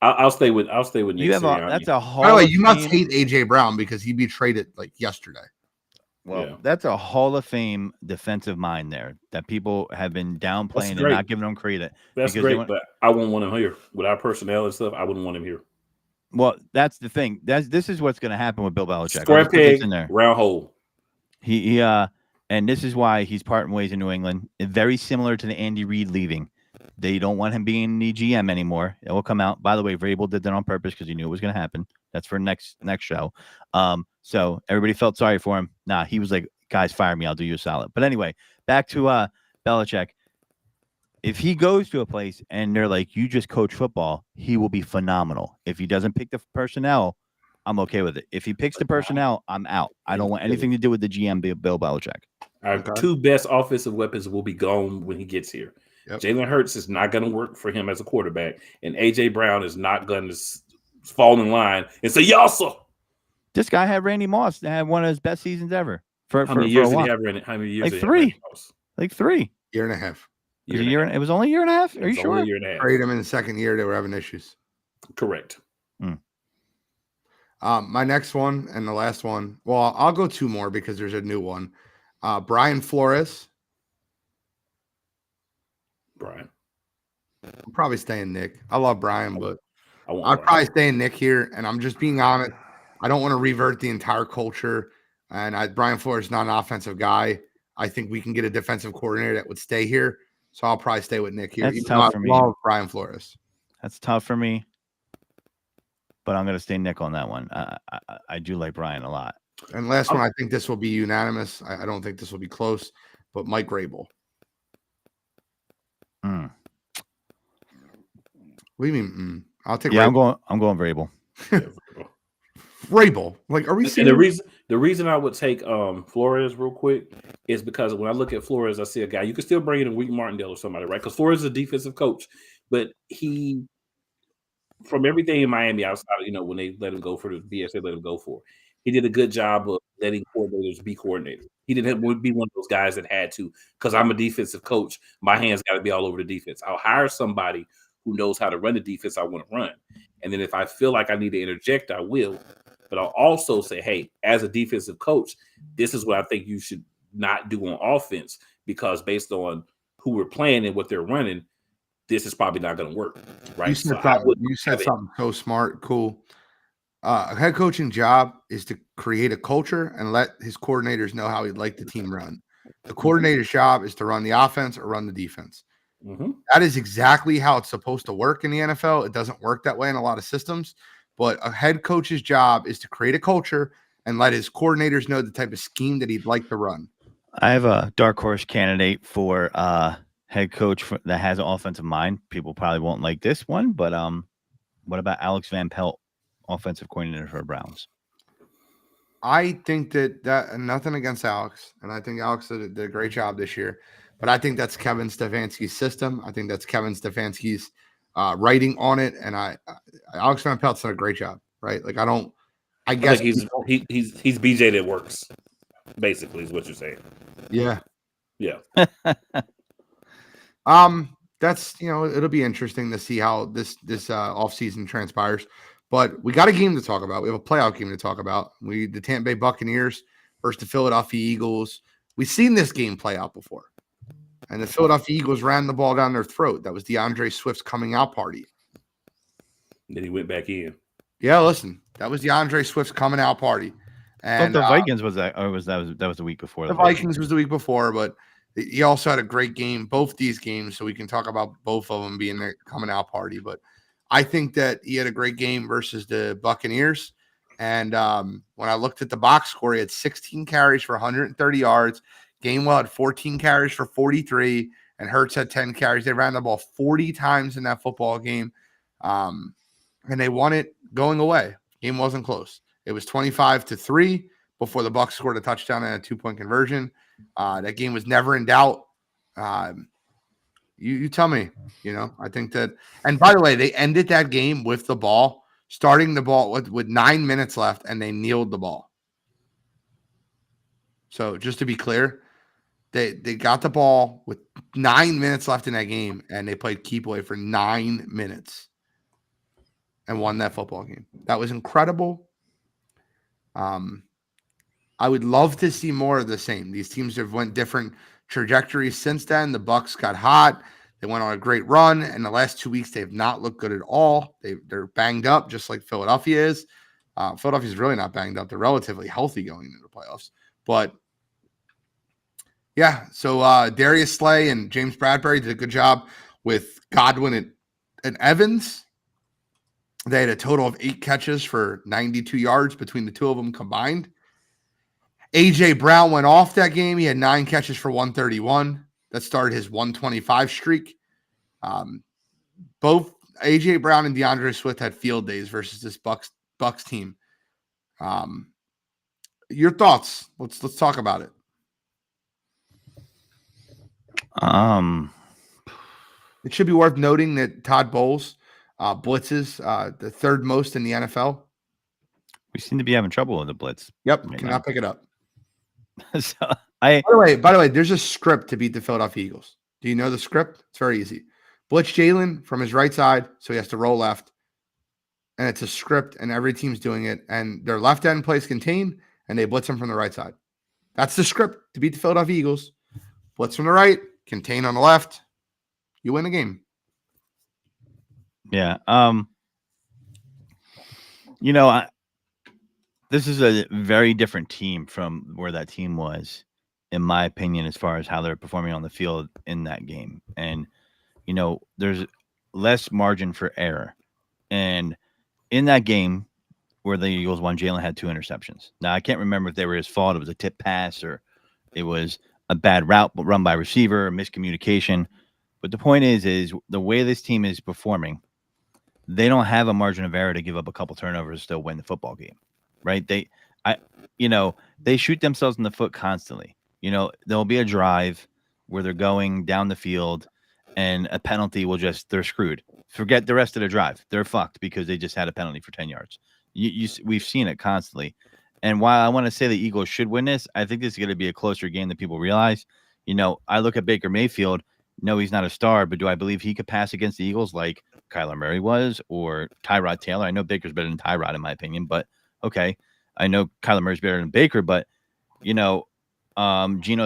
I'll stay with Nick. You have that's a whole. By the way, you must hate AJ Brown because he betrayed it like yesterday. Well, that's a Hall of Fame defensive mind there that people have been downplaying and not giving him credit. That's great, but I wouldn't want him here with our personnel and stuff. I wouldn't want him here. Well, that's the thing. This is what's going to happen with Bill Belichick. Square peg, round hole. He and this is why he's parting ways in New England. Very similar to the Andy Reid leaving. They don't want him being the GM anymore. It will come out. By the way, Vrabel did that on purpose because he knew it was going to happen. That's for next show. So everybody felt sorry for him. Nah, he was like, guys, fire me. I'll do you a solid. But anyway, back to Belichick. If he goes to a place and they're like, you just coach football, he will be phenomenal. If he doesn't pick the personnel, I'm okay with it. If he picks the personnel, I'm out. I don't want anything to do with the GM, Bill Belichick. Our two best offensive weapons will be gone when he gets here. Yep. Jalen Hurts is not going to work for him as a quarterback, and A.J. Brown is not going to fall in line and say, "Yassa." This guy had Randy Moss that had one of his best seasons ever. How many years did he have Randy? How many years? Like three. Like 3. Year and a half. It was only a year and a half. Are you sure? A year and a half. Trade him in the second year. They were having issues. Correct. My next one and the last one. Well, I'll go 2 more because there's a new one. Brian Flores. Brian. I'm probably staying Nick. I love Brian, but I'd probably stay Nick here. And I'm just being honest. I don't want to revert the entire culture. And Brian Flores is not an offensive guy. I think we can get a defensive coordinator that would stay here. So I'll probably stay with Nick here. That's tough for me. I love Brian Flores. That's tough for me. but I'm going to stay Nick on that one. I do like Brian a lot. And last one, I think this will be unanimous. I don't think this will be close, but Mike Rabel. Mm. What do you mean? I'll take. Yeah, Rabel. I'm going Vrabel. Rabel. Like, are we And serious? the reason I would take Flores real quick is because when I look at Flores, I see a guy you could still bring in a Wheaton Martindale or somebody, right? Because Flores is a defensive coach, but he, from everything in Miami outside of, when they let him go for the BS they let him go for, he did a good job of letting coordinators be coordinators. He didn't be one of those guys that had to, because I'm a defensive coach, my hands got to be all over the defense. I'll hire somebody who knows how to run the defense I want to run. And then if I feel like I need to interject, I will. But I'll also say, hey, as a defensive coach, this is what I think you should not do on offense, because based on who we're playing and what they're running, this is probably not going to work. Right. You said something so smart. Cool. A head coaching job is to create a culture and let his coordinators know how he'd like the team run. The coordinator's job is to run the offense or run the defense. Mm-hmm. That is exactly how it's supposed to work in the NFL. It doesn't work that way in a lot of systems, but a head coach's job is to create a culture and let his coordinators know the type of scheme that he'd like to run. I have a dark horse candidate for head coach that has an offensive mind. People probably won't like this one, but what about Alex Van Pelt, offensive coordinator for the Browns? I think that nothing against Alex, and I think Alex did a great job this year, but I think that's Kevin Stefanski's system. I think that's Kevin Stefanski's writing on it, and Alex Van Pelt's done a great job, right? Like I guess he's BJ that works, basically, is what you're saying. Yeah. Yeah. That's it'll be interesting to see how this offseason transpires. But we got a game to talk about. We have a playoff game to talk about. The Tampa Bay Buccaneers versus the Philadelphia Eagles. We've seen this game play out before. And the Philadelphia Eagles ran the ball down their throat. That was DeAndre Swift's coming out party. Then he went back in. Yeah, listen. That was DeAndre Swift's coming out party. And I thought the Vikings was that, or that was the week before. The Vikings was the week before, but he also had a great game, both these games, so we can talk about both of them being their coming out party. But I think that he had a great game versus the Buccaneers. And when I looked at the box score, he had 16 carries for 130 yards. Gainwell had 14 carries for 43, and Hurts had 10 carries. They ran the ball 40 times in that football game, and they won it going away. Game wasn't close. It was 25-3 before the Bucs scored a touchdown and a 2-point conversion. That game was never in doubt. You tell me, I think that, and by the way, they ended that game with the ball, starting the ball with 9 minutes left, and they kneeled the ball. So just to be clear, they got the ball with 9 minutes left in that game, and they played keep away for 9 minutes and won that football game. That was incredible. I would love to see more of the same. These teams have went different trajectories since then. The Bucs got hot. They went on a great run. And the last 2 weeks, they have not looked good at all. They're banged up, just like Philadelphia is. Philadelphia is really not banged up. They're relatively healthy going into the playoffs. But, yeah, so Darius Slay and James Bradbury did a good job with Godwin and Evans. They had a total of 8 catches for 92 yards between the two of them combined. A.J. Brown went off that game. He had 9 catches for 131. That started his 125 streak. Both A.J. Brown and DeAndre Swift had field days versus this Bucs team. Your thoughts? Let's talk about it. It should be worth noting that Todd Bowles blitzes the third most in the NFL. We seem to be having trouble with the blitz. Yep, cannot pick it up. So By the way, there's a script to beat the Philadelphia Eagles. Do you know the script? It's very easy. Blitz Jalen from his right side, so he has to roll left. And it's a script, and every team's doing it. And their left end plays contain, and they blitz him from the right side. That's the script to beat the Philadelphia Eagles. Blitz from the right, contain on the left. You win the game. Yeah. This is a very different team from where that team was, in my opinion, as far as how they're performing on the field in that game. And, there's less margin for error. And in that game where the Eagles won, Jalen had 2 interceptions. Now, I can't remember if they were his fault. It was a tip pass or it was a bad route run by receiver or miscommunication. But the point is the way this team is performing, they don't have a margin of error to give up a couple turnovers to still win the football game, right? They shoot themselves in the foot constantly. There'll be a drive where they're going down the field and a penalty they're screwed. Forget the rest of the drive. They're fucked because they just had a penalty for 10 yards. We've seen it constantly. And while I want to say the Eagles should win this, I think this is going to be a closer game than people realize. I look at Baker Mayfield. No, he's not a star, but do I believe he could pass against the Eagles like Kyler Murray was or Tyrod Taylor? I know Baker's better than Tyrod in my opinion, but okay. I know Kyler Murray's better than Baker, but Geno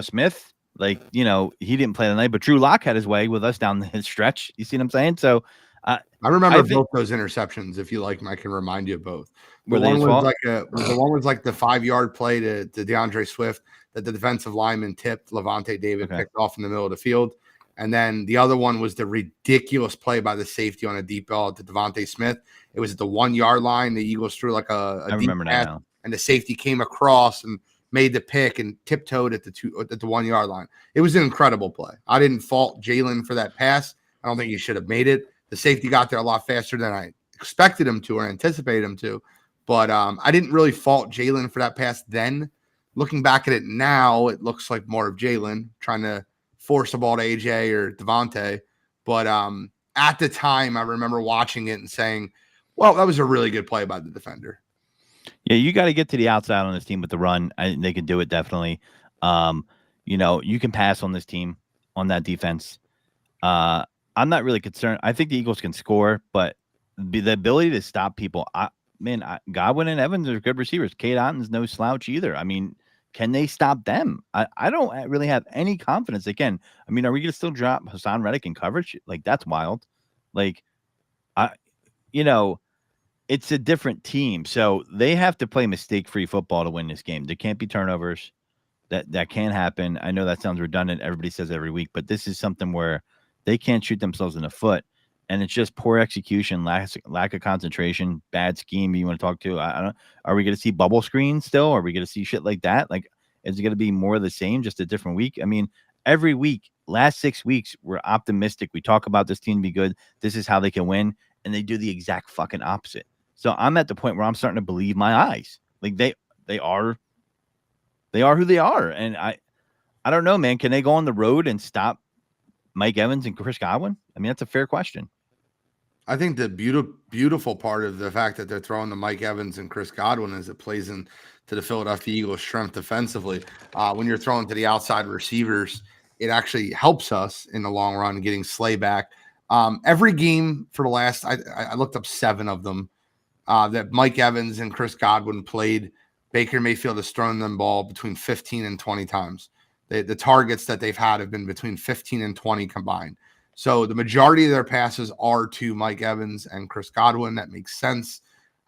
Smith, he didn't play the night, but Drew Lock had his way with us down the stretch. You see what I'm saying? So I remember both those interceptions. If you like, I can remind you of both. The one was like the 5-yard play to DeAndre Swift that the defensive lineman tipped. Levante David picked off in the middle of the field. And then the other one was the ridiculous play by the safety on a deep ball to Devontae Smith. It was at the 1-yard line. The Eagles threw like a deep pass, and the safety came across and made the pick and tiptoed at the 1-yard line. It was an incredible play. I didn't fault Jalen for that pass. I don't think he should have made it. The safety got there a lot faster than I expected him to or anticipated him to. But I didn't really fault Jalen for that pass then. Looking back at it now, it looks like more of Jalen trying to force a ball to AJ or Devontae. But at the time, I remember watching it and saying, well, that was a really good play by the defender. Yeah, you got to get to the outside on this team with the run. They can do it definitely. You can pass on this team, on that defense. I'm not really concerned. I think the Eagles can score, but the ability to stop people, Godwin and Evans are good receivers. Cade Otton's no slouch either. I mean, can they stop them? I don't really have any confidence. Again, are we going to still drop Hassan Reddick in coverage? Like, that's wild. It's a different team. So they have to play mistake-free football to win this game. There can't be turnovers. That can't happen. I know that sounds redundant. Everybody says every week, but this is something where they can't shoot themselves in the foot. And it's just poor execution, lack of concentration, bad scheme you want to talk to. I don't. Are we going to see bubble screens still? Are we going to see shit like that? Like, is it going to be more of the same, just a different week? Every week, last 6 weeks, we're optimistic. We talk about this team be good. This is how they can win. And they do the exact fucking opposite. So I'm at the point where I'm starting to believe my eyes. Like they are who they are. And I don't know, man. Can they go on the road and stop Mike Evans and Chris Godwin? That's a fair question. I think the beautiful part of the fact that they're throwing the Mike Evans and Chris Godwin is it plays into the Philadelphia Eagles' strength defensively. When you're throwing to the outside receivers, it actually helps us in the long run getting Slay back. Every game for the last, I looked up 7 of them that Mike Evans and Chris Godwin played. Baker Mayfield has thrown them ball between 15 and 20 times. The targets that they've had have been between 15 and 20 combined. So the majority of their passes are to Mike Evans and Chris Godwin. That makes sense.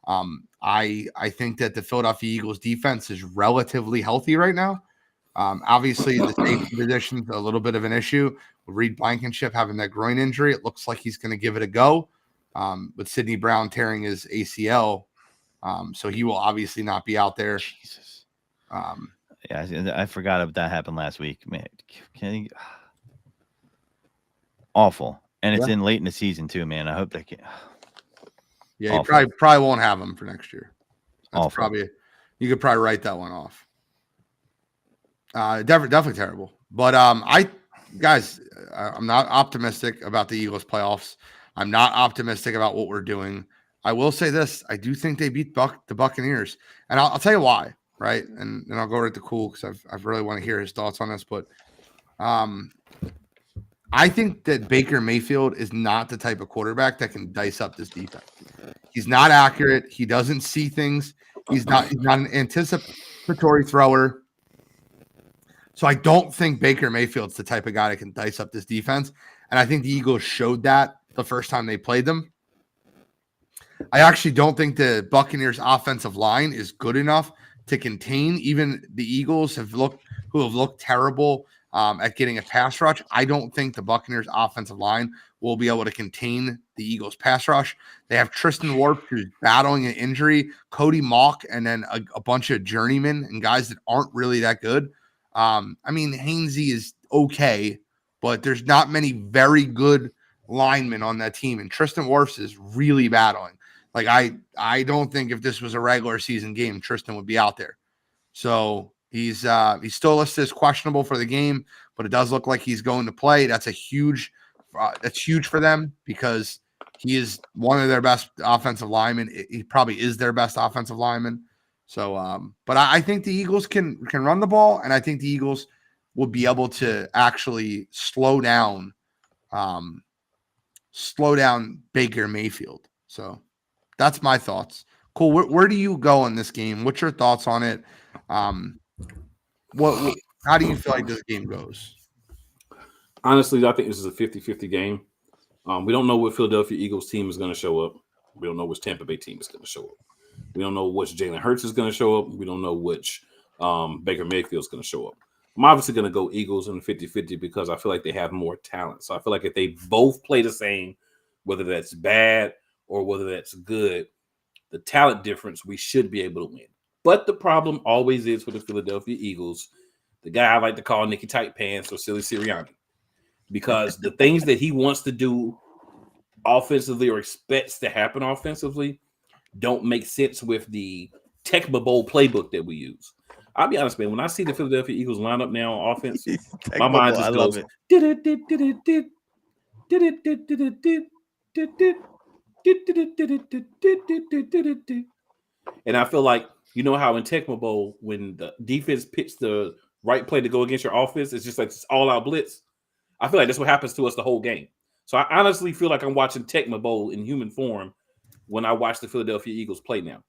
I think that the Philadelphia Eagles defense is relatively healthy right now. Obviously, the safety position is a little bit of an issue. With Reed Blankenship having that groin injury, it looks like he's going to give it a go. With Sidney Brown tearing his ACL, so he will obviously not be out there. Jesus. Yeah, I forgot if that happened last week. Man, awful, and it's in late in the season too, man. I hope they can. Yeah, you probably won't have him for next year. That's awful. You could probably write that one off. Definitely terrible. But I'm not optimistic about the Eagles playoffs. I'm not optimistic about what we're doing. I will say this: I do think they beat the Buccaneers, and I'll tell you why. Right, and I'll go right to Cool because I really want to hear his thoughts on this. But I think that Baker Mayfield is not the type of quarterback that can dice up this defense. He's not accurate. He doesn't see things. He's not an anticipatory thrower. So I don't think Baker Mayfield's the type of guy that can dice up this defense. And I think the Eagles showed that the first time they played them. I actually don't think the Buccaneers offensive line is good enough to contain even the Eagles who have looked terrible at getting a pass rush. I don't think the Buccaneers offensive line will be able to contain the Eagles pass rush. They have Tristan Wirfs, who's battling an injury, Cody Mock, and then a bunch of journeymen and guys that aren't really that good. I mean, Hainsey is okay, but there's not many very good linemen on that team. And Tristan Wirfs is really battling. Like, I don't think if this was a regular season game, Tristan would be out there. So he's still listed as questionable for the game, but it does look like he's going to play. That's huge for them because he is one of their best offensive linemen. He probably is their best offensive lineman. So, but I think the Eagles can run the ball, and I think the Eagles will be able to actually slow down Baker Mayfield. So that's my thoughts. Cool. Where do you go in this game? What's your thoughts on it? How do you feel like this game goes? Honestly, I think this is a 50-50 game. We don't know what Philadelphia Eagles team is going to show up. We don't know which Tampa Bay team is going to show up. We don't know which Jalen Hurts is going to show up. We don't know which Baker Mayfield is going to show up. I'm obviously going to go Eagles in the 50-50 because I feel like they have more talent. So I feel like if they both play the same, whether that's bad or whether that's good, the talent difference, we should be able to win. But the problem always is for the Philadelphia Eagles, the guy I like to call Nicky Tight Pants or Silly Sirianni, because the things that he wants to do offensively or expects to happen offensively don't make sense with the Tecmo Bowl playbook that we use. I'll be honest, man. When I see the Philadelphia Eagles line up now on offense, my mind just goes, and I feel like, you know how in Tecmo Bowl, when the defense picks the right play to go against your offense, it's just like this all-out blitz. I feel like that's what happens to us the whole game. So I honestly feel like I'm watching Tecmo Bowl in human form when I watch the Philadelphia Eagles play now.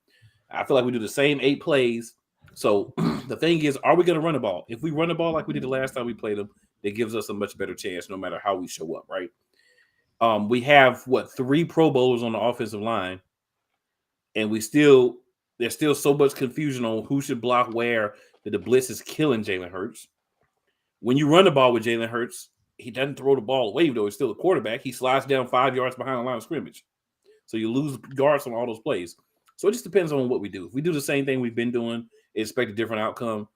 I feel like we do the same 8 plays. So the thing is, are we going to run the ball? If we run the ball like we did the last time we played them, it gives us a much better chance no matter how we show up, right? We have, 3 Pro Bowlers on the offensive line, and there's still so much confusion on who should block where that the blitz is killing Jalen Hurts. When you run the ball with Jalen Hurts, he doesn't throw the ball away, though he's still a quarterback. He slides down 5 yards behind the line of scrimmage. So you lose yards on all those plays. So it just depends on what we do. If we do the same thing we've been doing, expect a different outcome,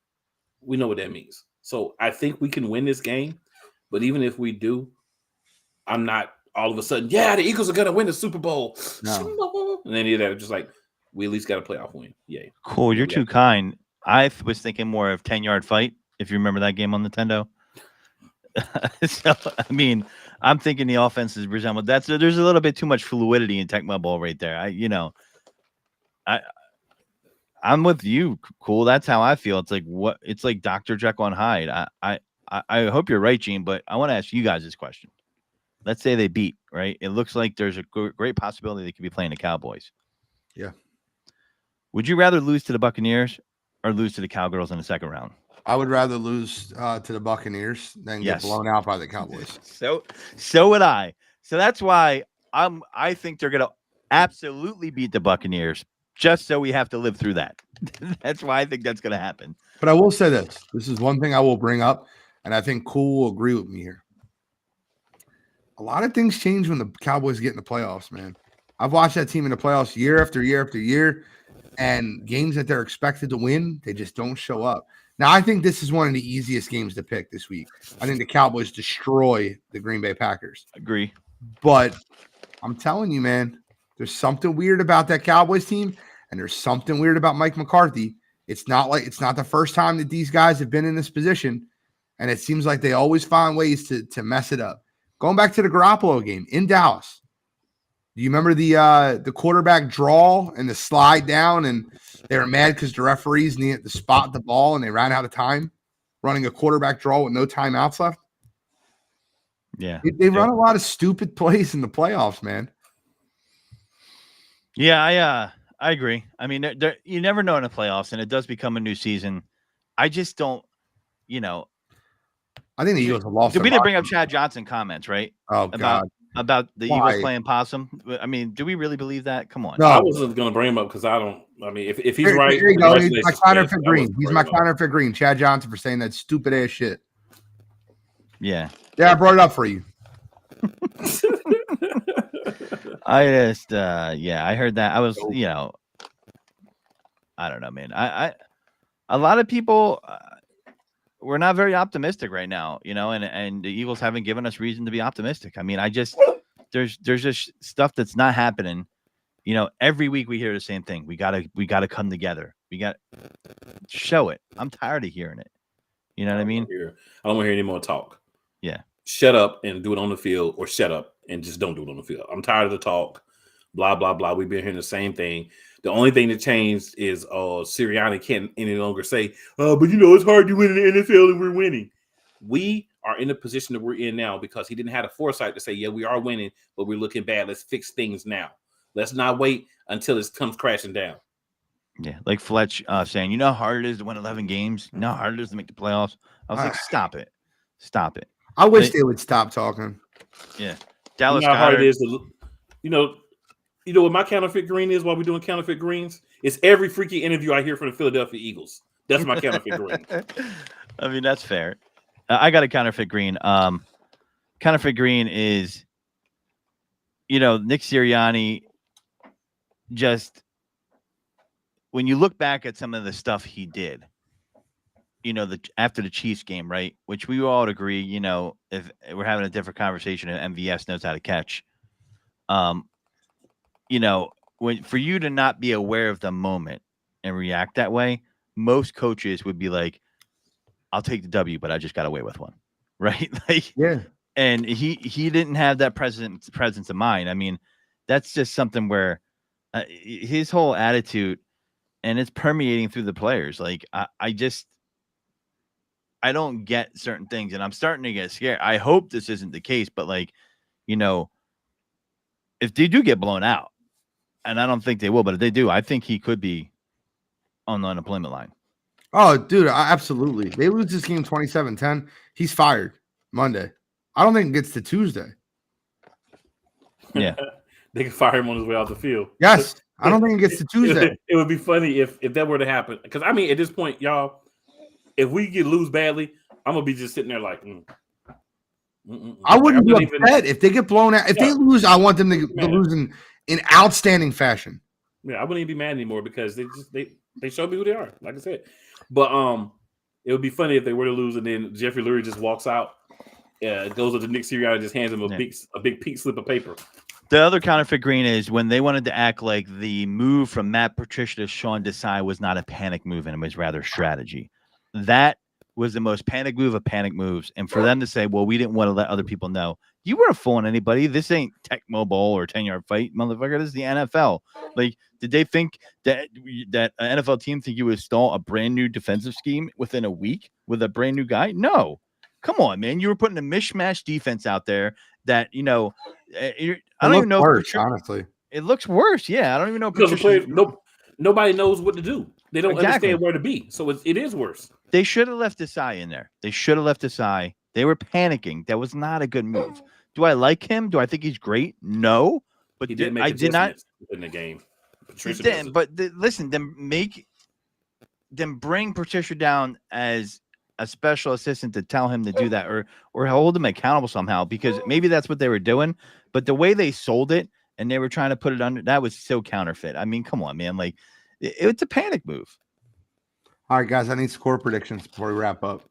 we know what that means. So I think we can win this game. But even if we do, I'm not all of a sudden, the Eagles are going to win the Super Bowl. No. And any of that, just like, we at least got a playoff win. Yay. Cool. You're too kind. I was thinking more of 10-yard fight, if you remember that game on Nintendo. So, I mean, I'm thinking the offense is resemble. There's a little bit too much fluidity in Tecmo Bowl right there. I'm with you. Cool. That's how I feel. It's like it's like Dr. Jekyll and Hyde. I hope you're right, Gene, but I want to ask you guys this question. Let's say they beat, right? It looks like there's a great possibility they could be playing the Cowboys. Yeah. Would you rather lose to the Buccaneers or lose to the Cowgirls in the second round? I would rather lose to the Buccaneers than get blown out by the Cowboys. So would I. So that's why I think they're going to absolutely beat the Buccaneers, just so we have to live through that. That's why I think that's going to happen. But I will say this. This is one thing I will bring up, and I think Cool will agree with me here. A lot of things change when the Cowboys get in the playoffs, man. I've watched that team in the playoffs year after year after year, and games that they're expected to win, they just don't show up. Now, I think this is one of the easiest games to pick this week. I think the Cowboys destroy the Green Bay Packers. Agree. But I'm telling you, man, there's something weird about that Cowboys team, and there's something weird about Mike McCarthy. It's not the first time that these guys have been in this position, and it seems like they always find ways to mess it up. Going back to the Garoppolo game in Dallas, do you remember the quarterback draw and the slide down, and they were mad because the referees needed to spot the ball and they ran out of time running a quarterback draw with no timeouts left? Yeah. They run a lot of stupid plays in the playoffs, man. Yeah, I agree. I mean, you never know in the playoffs, and it does become a new season. I just don't, I think the Eagles have lost. We didn't bring up Chad Johnson comments, right? Oh, God. About the Eagles playing possum. I mean, do we really believe that? Come on. No. I wasn't going to bring him up because I don't. I mean, if he's right, here you go. He's my counterfeit green. He's my counterfeit green. Chad Johnson for saying that stupid ass shit. Yeah. Yeah, I brought it up for you. I just, I heard that. I was, I don't know, man. A lot of people, we're not very optimistic right now, and the Eagles haven't given us reason to be optimistic. I mean, there's just stuff that's not happening. Every week we hear the same thing. We gotta come together. We got show it. I'm tired of hearing it. You know what I mean? I don't want to hear any more talk. Yeah. Shut up and do it on the field, or shut up and just don't do it on the field. I'm tired of the talk. Blah, blah, blah. We've been hearing the same thing. The only thing that changed is Sirianni can't any longer say, but it's hard to win in the NFL and we're winning. We are in the position that we're in now because he didn't have the foresight to say, yeah, we are winning, but we're looking bad. Let's fix things now. Let's not wait until it comes crashing down. Yeah, like Fletch saying, you know how hard it is to win 11 games? You know how hard it is to make the playoffs? I was like, stop it. Stop it. I wish they would stop talking. Yeah. Dallas you know how hard it is to, what my counterfeit green is while we're doing counterfeit greens? It's every freaky interview I hear from the Philadelphia Eagles. That's my counterfeit green. I mean, that's fair. I got a counterfeit green. Counterfeit green is, Nick Sirianni just, when you look back at some of the stuff he did, after the Chiefs game, right? Which we all agree, if we're having a different conversation and MVS knows how to catch. When for you to not be aware of the moment and react that way, most coaches would be like, I'll take the W, but I just got away with one. Right? Yeah. And he didn't have that presence of mind. I mean, that's just something where his whole attitude, and it's permeating through the players. I don't get certain things, and I'm starting to get scared. I hope this isn't the case, but if they do get blown out, and I don't think they will, but if they do, I think he could be on the unemployment line. Oh, dude, absolutely. They lose this game 27-10. He's fired Monday. I don't think it gets to Tuesday. Yeah. They can fire him on his way off the field. Yes. I don't think it gets to Tuesday. It would be funny if that were to happen. Because, I mean, at this point, y'all, if we lose badly, I'm going to be just sitting there like, I wouldn't be upset if they get blown out. If they lose, I want them to lose in outstanding fashion. Yeah, I wouldn't even be mad anymore because they showed me who they are, like I said. But it would be funny if they were to lose and then Jeffrey Lurie just walks out, goes up to Nick Sirianni and just hands him a big pink slip of paper. The other counterfeit green is when they wanted to act like the move from Matt Patricia to Sean Desai was not a panic move and it was rather strategy. That was the most panic move of panic moves. And for them to say, well, we didn't want to let other people know. You weren't fooling anybody. This ain't Tecmo Bowl or 10-yard fight, motherfucker. This is the NFL. Did they think that an NFL team think you would install a brand new defensive scheme within a week with a brand new guy? No. Come on, man. You were putting a mishmash defense out there that, I don't even know. Worse, honestly. It looks worse. Yeah. I don't even know. Because nobody knows what to do. They don't understand where to be. So it is worse. They should have left Desai in there. They should have left Desai. They were panicking. That was not a good move. Do I like him? Do I think he's great? No. But he didn't make I did not in the game. Patricia didn't. But listen, then bring Patricia down as a special assistant to tell him to do that or hold him accountable somehow, because maybe that's what they were doing. But the way they sold it and they were trying to put it under, that was so counterfeit. I mean, come on, man. It's a panic move. All right, guys, I need score predictions before we wrap up.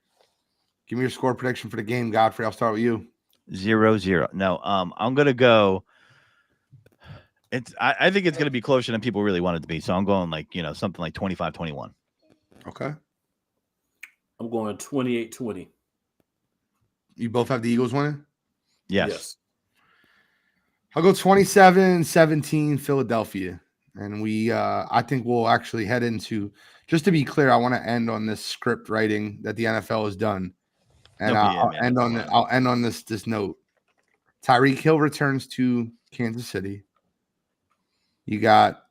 Give me your score prediction for the game, Godfrey. I'll start with you. 0-0. No, I'm gonna go. I think it's gonna be closer than people really want it to be. So I'm going something like 25-21. Okay. I'm going 28-20. You both have the Eagles winning? Yes. I'll go 27-17 Philadelphia. And I think we'll actually head into, just to be clear, I want to end on this script writing that the NFL has done. And I'll end on this note. Tyreek Hill returns to Kansas City. You got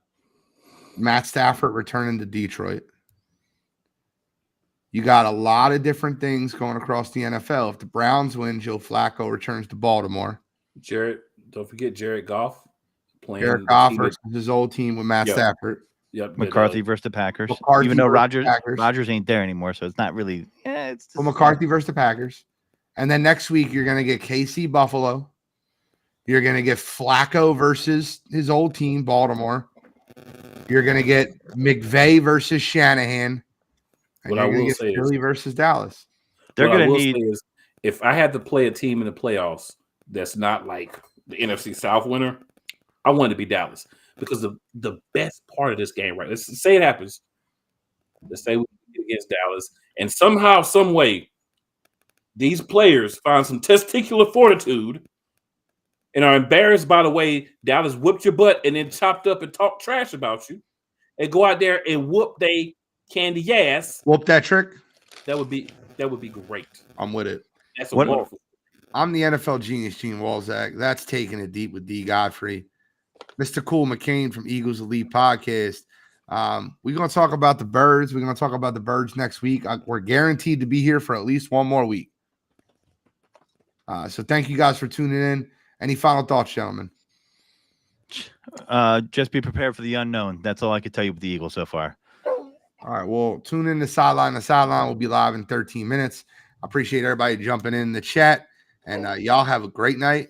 Matt Stafford returning to Detroit. You got a lot of different things going across the NFL. If the Browns win, Joe Flacco returns to Baltimore. Don't forget Jared Goff playing. Jared Goff versus his old team with Matt Stafford. Yep. McCarthy versus the Packers. Even though Rodgers ain't there anymore, so it's not really. McCarthy versus the Packers. And then next week, you're going to get KC Buffalo. You're going to get Flacco versus his old team, Baltimore. You're going to get McVay versus Shanahan. And What you're I going will to get say is- Philly versus Dallas. They're what I gonna will need. say is, if I had to play a team in the playoffs that's not like the NFC South winner, I want it to be Dallas because the best part of this game, right? Let's say it happens. Let's say we get against Dallas, and somehow, some way, these players find some testicular fortitude and are embarrassed by the way Dallas whipped your butt and then chopped up and talked trash about you, and go out there and whoop they candy ass. Whoop that trick. That would be great. I'm with it. That's a What- wonderful. I'm the NFL genius, Gene Walzak. That's taking it deep with D. Godfrey. Mr. Cool McCain from Eagles Elite Podcast. We're going to talk about the Birds. We're going to talk about the Birds next week. We're guaranteed to be here for at least one more week. So thank you guys for tuning in. Any final thoughts, gentlemen? Just be prepared for the unknown. That's all I can tell you with the Eagles so far. All right. Well, tune in to Sideline. The Sideline will be live in 13 minutes. I appreciate everybody jumping in the chat. And y'all have a great night.